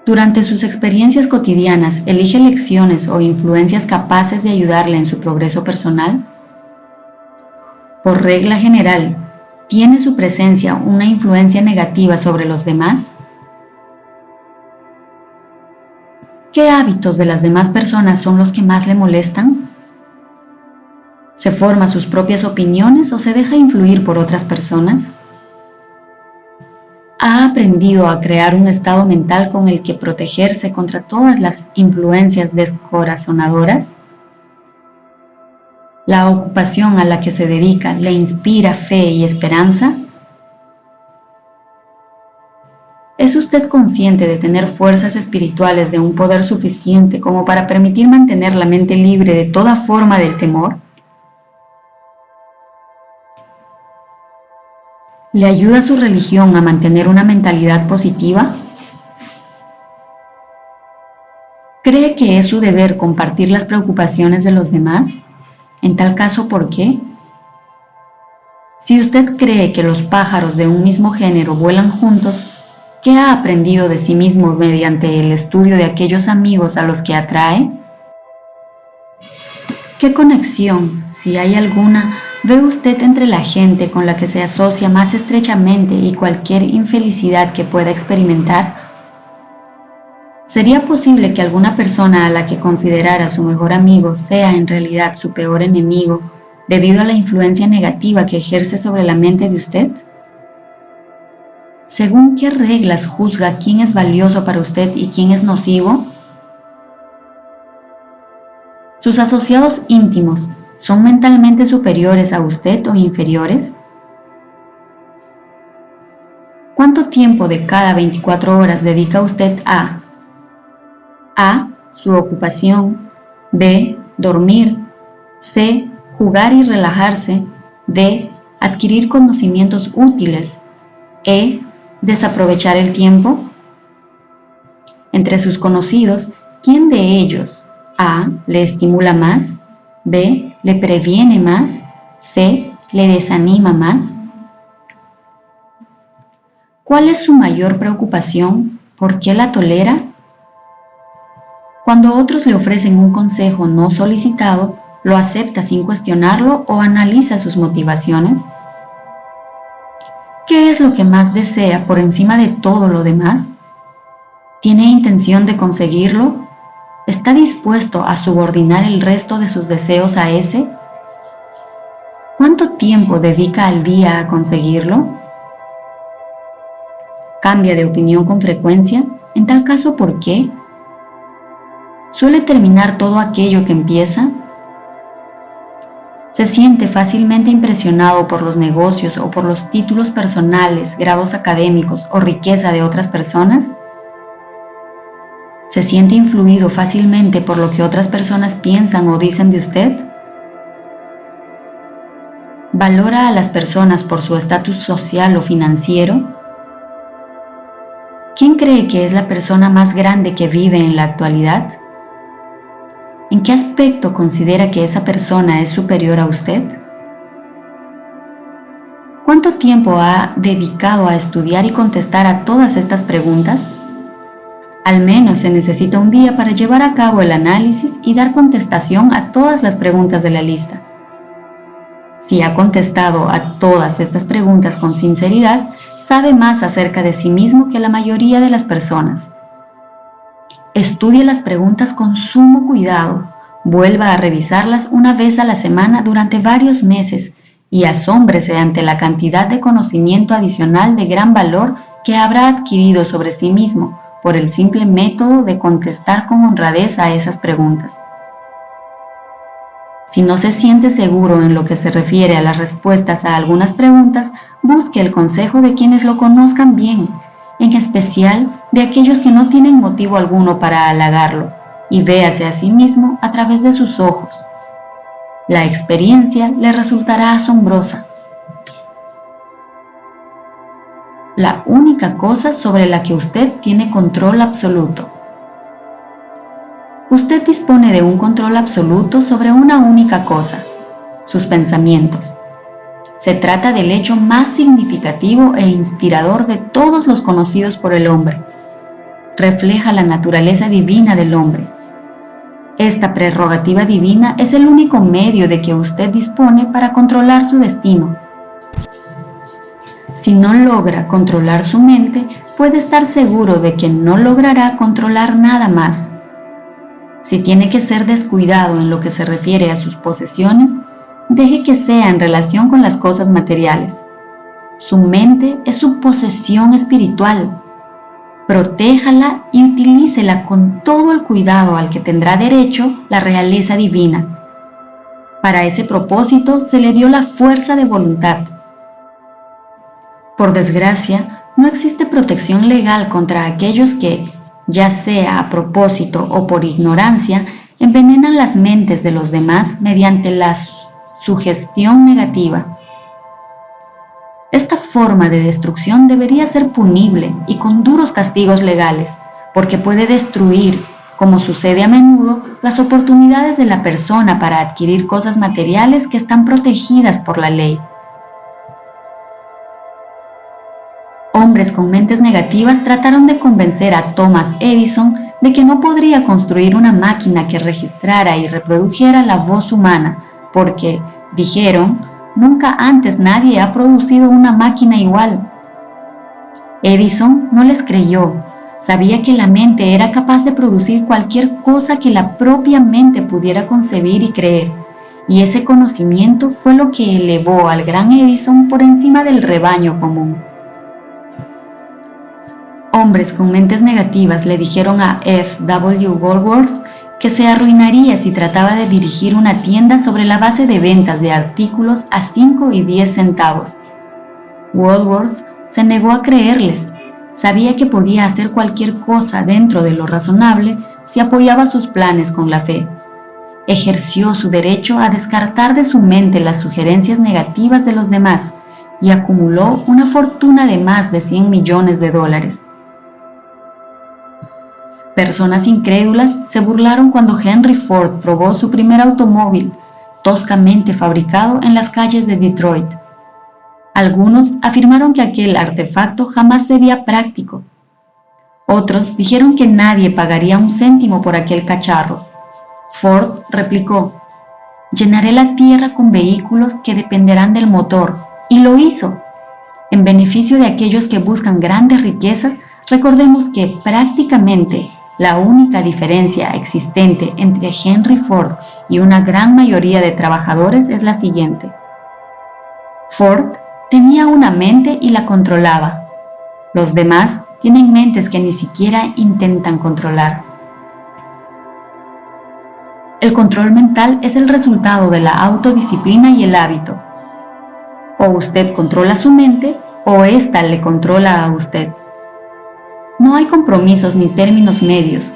Durante sus experiencias cotidianas, ¿elige lecciones o influencias capaces de ayudarle en su progreso personal? Por regla general, ¿tiene su presencia una influencia negativa sobre los demás? ¿Qué hábitos de las demás personas son los que más le molestan? ¿Se forma sus propias opiniones o se deja influir por otras personas? ¿Ha aprendido a crear un estado mental con el que protegerse contra todas las influencias descorazonadoras? ¿La ocupación a la que se dedica le inspira fe y esperanza? ¿Es usted consciente de tener fuerzas espirituales de un poder suficiente como para permitir mantener la mente libre de toda forma del temor? ¿Le ayuda su religión a mantener una mentalidad positiva? ¿Cree que es su deber compartir las preocupaciones de los demás? En tal caso, ¿por qué? Si usted cree que los pájaros de un mismo género vuelan juntos, ¿qué ha aprendido de sí mismo mediante el estudio de aquellos amigos a los que atrae? ¿Qué conexión, si hay alguna, ve usted entre la gente con la que se asocia más estrechamente y cualquier infelicidad que pueda experimentar? ¿Sería posible que alguna persona a la que considerara su mejor amigo sea en realidad su peor enemigo debido a la influencia negativa que ejerce sobre la mente de usted? ¿Según qué reglas juzga quién es valioso para usted y quién es nocivo? ¿Sus asociados íntimos son mentalmente superiores a usted o inferiores? ¿Cuánto tiempo de cada 24 horas dedica usted a A. Su ocupación, B. Dormir, C. Jugar y relajarse, D. Adquirir conocimientos útiles. E. Desaprovechar el tiempo. Entre sus conocidos, ¿quién de ellos A. le estimula más? B. le previene más? C. le desanima más. ¿Cuál es su mayor preocupación? ¿Por qué la tolera? Cuando otros le ofrecen un consejo no solicitado, ¿lo acepta sin cuestionarlo o analiza sus motivaciones? ¿Qué es lo que más desea por encima de todo lo demás? ¿Tiene intención de conseguirlo? ¿Está dispuesto a subordinar el resto de sus deseos a ese? ¿Cuánto tiempo dedica al día a conseguirlo? ¿Cambia de opinión con frecuencia? En tal caso, ¿por qué? ¿Suele terminar todo aquello que empieza? ¿Se siente fácilmente impresionado por los negocios o por los títulos personales, grados académicos o riqueza de otras personas? ¿Se siente influido fácilmente por lo que otras personas piensan o dicen de usted? ¿Valora a las personas por su estatus social o financiero? ¿Quién cree que es la persona más grande que vive en la actualidad? ¿En qué aspecto considera que esa persona es superior a usted? ¿Cuánto tiempo ha dedicado a estudiar y contestar a todas estas preguntas? Al menos se necesita un día para llevar a cabo el análisis y dar contestación a todas las preguntas de la lista. Si ha contestado a todas estas preguntas con sinceridad, sabe más acerca de sí mismo que la mayoría de las personas. Estudie las preguntas con sumo cuidado, vuelva a revisarlas una vez a la semana durante varios meses y asómbrese ante la cantidad de conocimiento adicional de gran valor que habrá adquirido sobre sí mismo por el simple método de contestar con honradez a esas preguntas. Si no se siente seguro en lo que se refiere a las respuestas a algunas preguntas, busque el consejo de quienes lo conozcan bien, en especial de aquellos que no tienen motivo alguno para halagarlo, y véase a sí mismo a través de sus ojos. La experiencia le resultará asombrosa. La única cosa sobre la que usted tiene control absoluto. Usted dispone de un control absoluto sobre una única cosa, sus pensamientos. Se trata del hecho más significativo e inspirador de todos los conocidos por el hombre. Refleja la naturaleza divina del hombre. Esta prerrogativa divina es el único medio de que usted dispone para controlar su destino. Si no logra controlar su mente, puede estar seguro de que no logrará controlar nada más. Si tiene que ser descuidado en lo que se refiere a sus posesiones, deje que sea en relación con las cosas materiales. Su mente es su posesión espiritual. Protéjala y utilícela con todo el cuidado al que tendrá derecho la realeza divina. Para ese propósito se le dio la fuerza de voluntad. Por desgracia, no existe protección legal contra aquellos que, ya sea a propósito o por ignorancia, envenenan las mentes de los demás mediante la sugestión negativa. Esta forma de destrucción debería ser punible y con duros castigos legales, porque puede destruir, como sucede a menudo, las oportunidades de la persona para adquirir cosas materiales que están protegidas por la ley. Hombres con mentes negativas trataron de convencer a Thomas Edison de que no podría construir una máquina que registrara y reprodujera la voz humana, porque, dijeron, nunca antes nadie ha producido una máquina igual. Edison no les creyó. Sabía que la mente era capaz de producir cualquier cosa que la propia mente pudiera concebir y creer, y ese conocimiento fue lo que elevó al gran Edison por encima del rebaño común. Hombres con mentes negativas le dijeron a F. W. Woolworth que se arruinaría si trataba de dirigir una tienda sobre la base de ventas de artículos a 5 y 10 centavos. Woolworth se negó a creerles. Sabía que podía hacer cualquier cosa dentro de lo razonable si apoyaba sus planes con la fe. Ejerció su derecho a descartar de su mente las sugerencias negativas de los demás y acumuló una fortuna de más de $100 millones. Personas incrédulas se burlaron cuando Henry Ford probó su primer automóvil, toscamente fabricado en las calles de Detroit. Algunos afirmaron que aquel artefacto jamás sería práctico. Otros dijeron que nadie pagaría un céntimo por aquel cacharro. Ford replicó: «Llenaré la tierra con vehículos que dependerán del motor», y lo hizo. En beneficio de aquellos que buscan grandes riquezas, recordemos que prácticamente la única diferencia existente entre Henry Ford y una gran mayoría de trabajadores es la siguiente. Ford tenía una mente y la controlaba. Los demás tienen mentes que ni siquiera intentan controlar. El control mental es el resultado de la autodisciplina y el hábito. O usted controla su mente o ésta le controla a usted. No hay compromisos ni términos medios.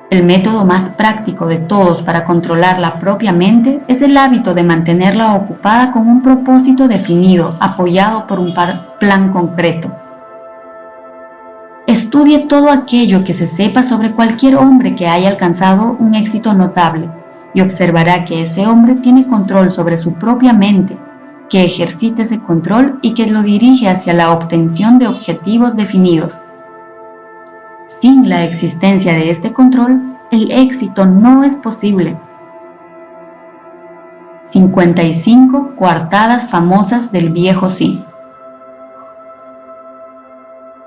El método más práctico de todos para controlar la propia mente es el hábito de mantenerla ocupada con un propósito definido, apoyado por un plan concreto. Estudie todo aquello que se sepa sobre cualquier hombre que haya alcanzado un éxito notable y observará que ese hombre tiene control sobre su propia mente, que ejercita ese control y que lo dirige hacia la obtención de objetivos definidos. Sin la existencia de este control, el éxito no es posible. 55 coartadas famosas del viejo sí.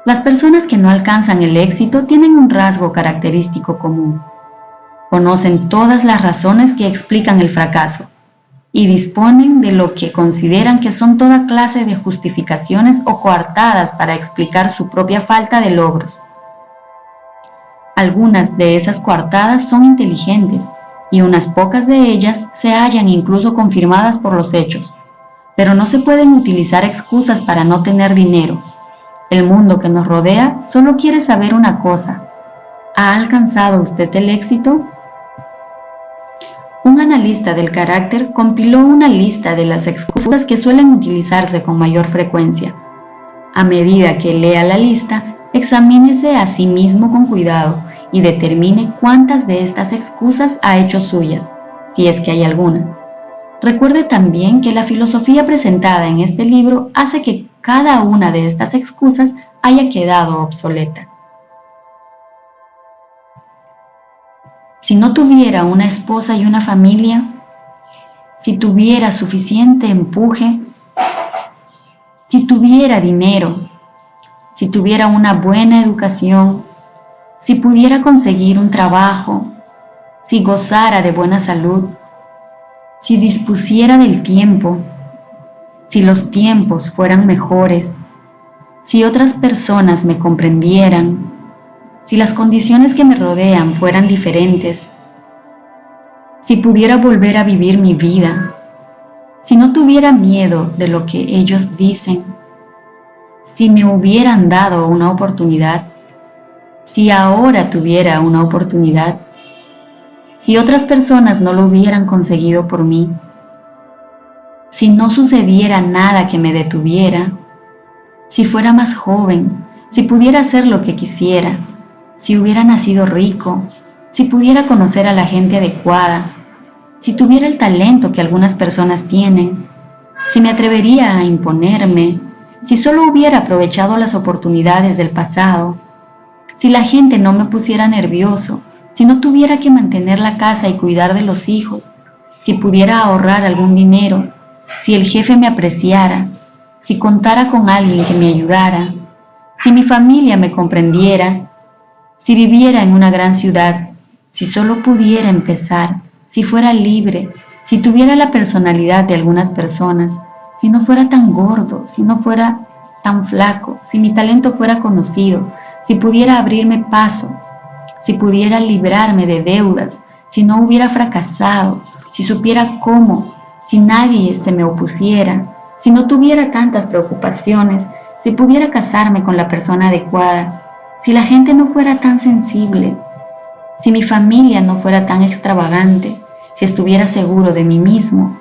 Las personas que no alcanzan el éxito tienen un rasgo característico común. Conocen todas las razones que explican el fracaso y disponen de lo que consideran que son toda clase de justificaciones o coartadas para explicar su propia falta de logros. Algunas de esas coartadas son inteligentes y unas pocas de ellas se hallan incluso confirmadas por los hechos, pero no se pueden utilizar excusas para no tener dinero. El mundo que nos rodea solo quiere saber una cosa: ¿ha alcanzado usted el éxito? Un analista del carácter compiló una lista de las excusas que suelen utilizarse con mayor frecuencia. A medida que lea la lista, examínese a sí mismo con cuidado y determine cuántas de estas excusas ha hecho suyas, si es que hay alguna. Recuerde también que la filosofía presentada en este libro hace que cada una de estas excusas haya quedado obsoleta. Si no tuviera una esposa y una familia, si tuviera suficiente empuje, si tuviera dinero, si tuviera una buena educación, si pudiera conseguir un trabajo, si gozara de buena salud, si dispusiera del tiempo, si los tiempos fueran mejores, si otras personas me comprendieran, si las condiciones que me rodean fueran diferentes, si pudiera volver a vivir mi vida, si no tuviera miedo de lo que ellos dicen, si me hubieran dado una oportunidad, si ahora tuviera una oportunidad, si otras personas no lo hubieran conseguido por mí, si no sucediera nada que me detuviera, si fuera más joven, si pudiera hacer lo que quisiera, si hubiera nacido rico, si pudiera conocer a la gente adecuada, si tuviera el talento que algunas personas tienen, si me atrevería a imponerme, si solo hubiera aprovechado las oportunidades del pasado, si la gente no me pusiera nervioso, si no tuviera que mantener la casa y cuidar de los hijos, si pudiera ahorrar algún dinero, si el jefe me apreciara, si contara con alguien que me ayudara, si mi familia me comprendiera, si viviera en una gran ciudad, si solo pudiera empezar, si fuera libre, si tuviera la personalidad de algunas personas, si no fuera tan gordo, si no fuera tan flaco, si mi talento fuera conocido, si pudiera abrirme paso, si pudiera librarme de deudas, si no hubiera fracasado, si supiera cómo, si nadie se me opusiera, si no tuviera tantas preocupaciones, si pudiera casarme con la persona adecuada, si la gente no fuera tan sensible, si mi familia no fuera tan extravagante, si estuviera seguro de mí mismo,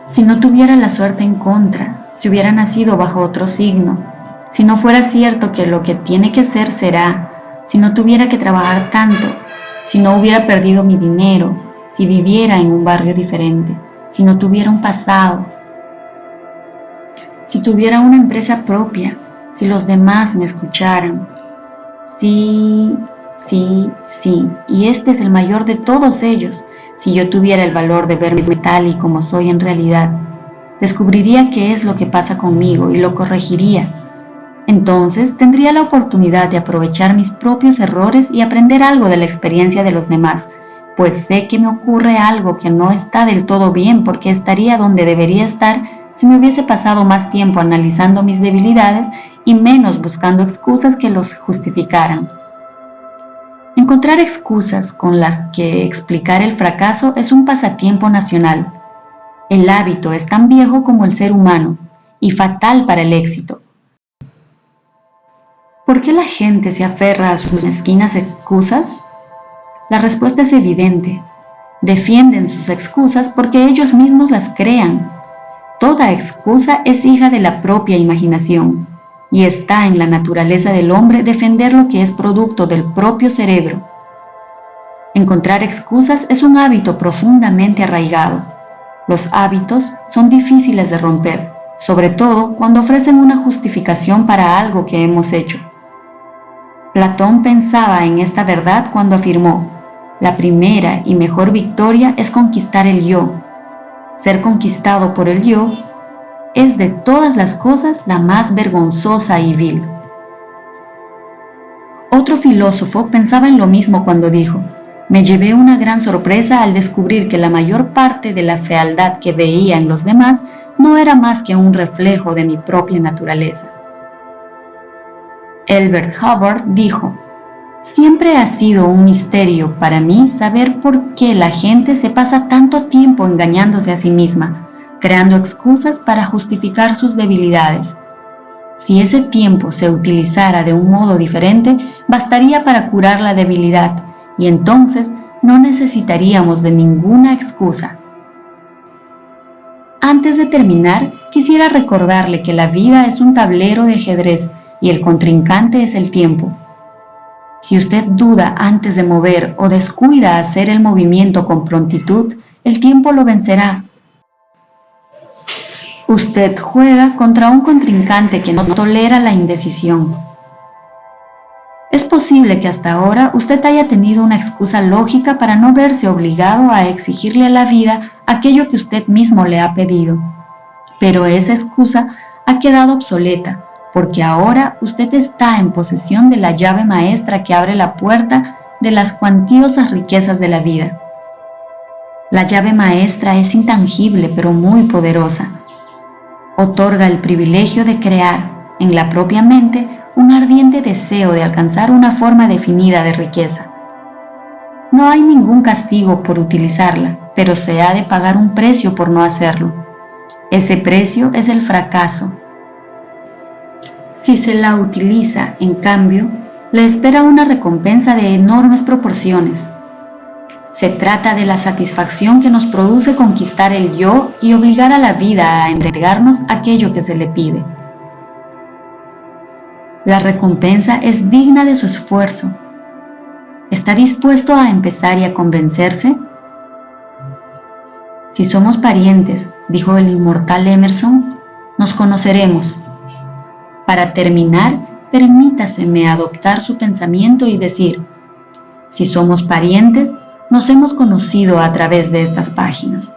si no tuviera la suerte en contra, si hubiera nacido bajo otro signo, si no fuera cierto que lo que tiene que ser será, si no tuviera que trabajar tanto, si no hubiera perdido mi dinero, si viviera en un barrio diferente, si no tuviera un pasado, si tuviera una empresa propia, si los demás me escucharan. Sí, y este es el mayor de todos ellos. Si yo tuviera el valor de verme tal y como soy en realidad, descubriría qué es lo que pasa conmigo y lo corregiría. Entonces tendría la oportunidad de aprovechar mis propios errores y aprender algo de la experiencia de los demás, pues sé que me ocurre algo que no está del todo bien porque estaría donde debería estar si me hubiese pasado más tiempo analizando mis debilidades y menos buscando excusas que los justificaran. Encontrar excusas con las que explicar el fracaso es un pasatiempo nacional. El hábito es tan viejo como el ser humano y fatal para el éxito. ¿Por qué la gente se aferra a sus mezquinas excusas? La respuesta es evidente. Defienden sus excusas porque ellos mismos las crean. Toda excusa es hija de la propia imaginación y está en la naturaleza del hombre defender lo que es producto del propio cerebro. Encontrar excusas es un hábito profundamente arraigado. Los hábitos son difíciles de romper, sobre todo cuando ofrecen una justificación para algo que hemos hecho. Platón pensaba en esta verdad cuando afirmó: la primera y mejor victoria es conquistar el yo. Ser conquistado por el yo es de todas las cosas la más vergonzosa y vil. Otro filósofo pensaba en lo mismo cuando dijo: me llevé una gran sorpresa al descubrir que la mayor parte de la fealdad que veía en los demás no era más que un reflejo de mi propia naturaleza. Elbert Hubbard dijo: siempre ha sido un misterio para mí saber por qué la gente se pasa tanto tiempo engañándose a sí misma, creando excusas para justificar sus debilidades. Si ese tiempo se utilizara de un modo diferente, bastaría para curar la debilidad, y entonces no necesitaríamos de ninguna excusa. Antes de terminar, quisiera recordarle que la vida es un tablero de ajedrez y el contrincante es el tiempo. Si usted duda antes de mover o descuida hacer el movimiento con prontitud, el tiempo lo vencerá. Usted juega contra un contrincante que no tolera la indecisión. Es posible que hasta ahora usted haya tenido una excusa lógica para no verse obligado a exigirle a la vida aquello que usted mismo le ha pedido. Pero esa excusa ha quedado obsoleta, porque ahora usted está en posesión de la llave maestra que abre la puerta de las cuantiosas riquezas de la vida. La llave maestra es intangible pero muy poderosa. Otorga el privilegio de crear en la propia mente un ardiente deseo de alcanzar una forma definida de riqueza. No hay ningún castigo por utilizarla, pero se ha de pagar un precio por no hacerlo. Ese precio es el fracaso. Si se la utiliza, en cambio, le espera una recompensa de enormes proporciones. Se trata de la satisfacción que nos produce conquistar el yo y obligar a la vida a entregarnos aquello que se le pide. La recompensa es digna de su esfuerzo. ¿Está dispuesto a empezar y a convencerse? Si somos parientes, dijo el inmortal Emerson, nos conoceremos. Para terminar, permítaseme adoptar su pensamiento y decir: si somos parientes, nos hemos conocido a través de estas páginas.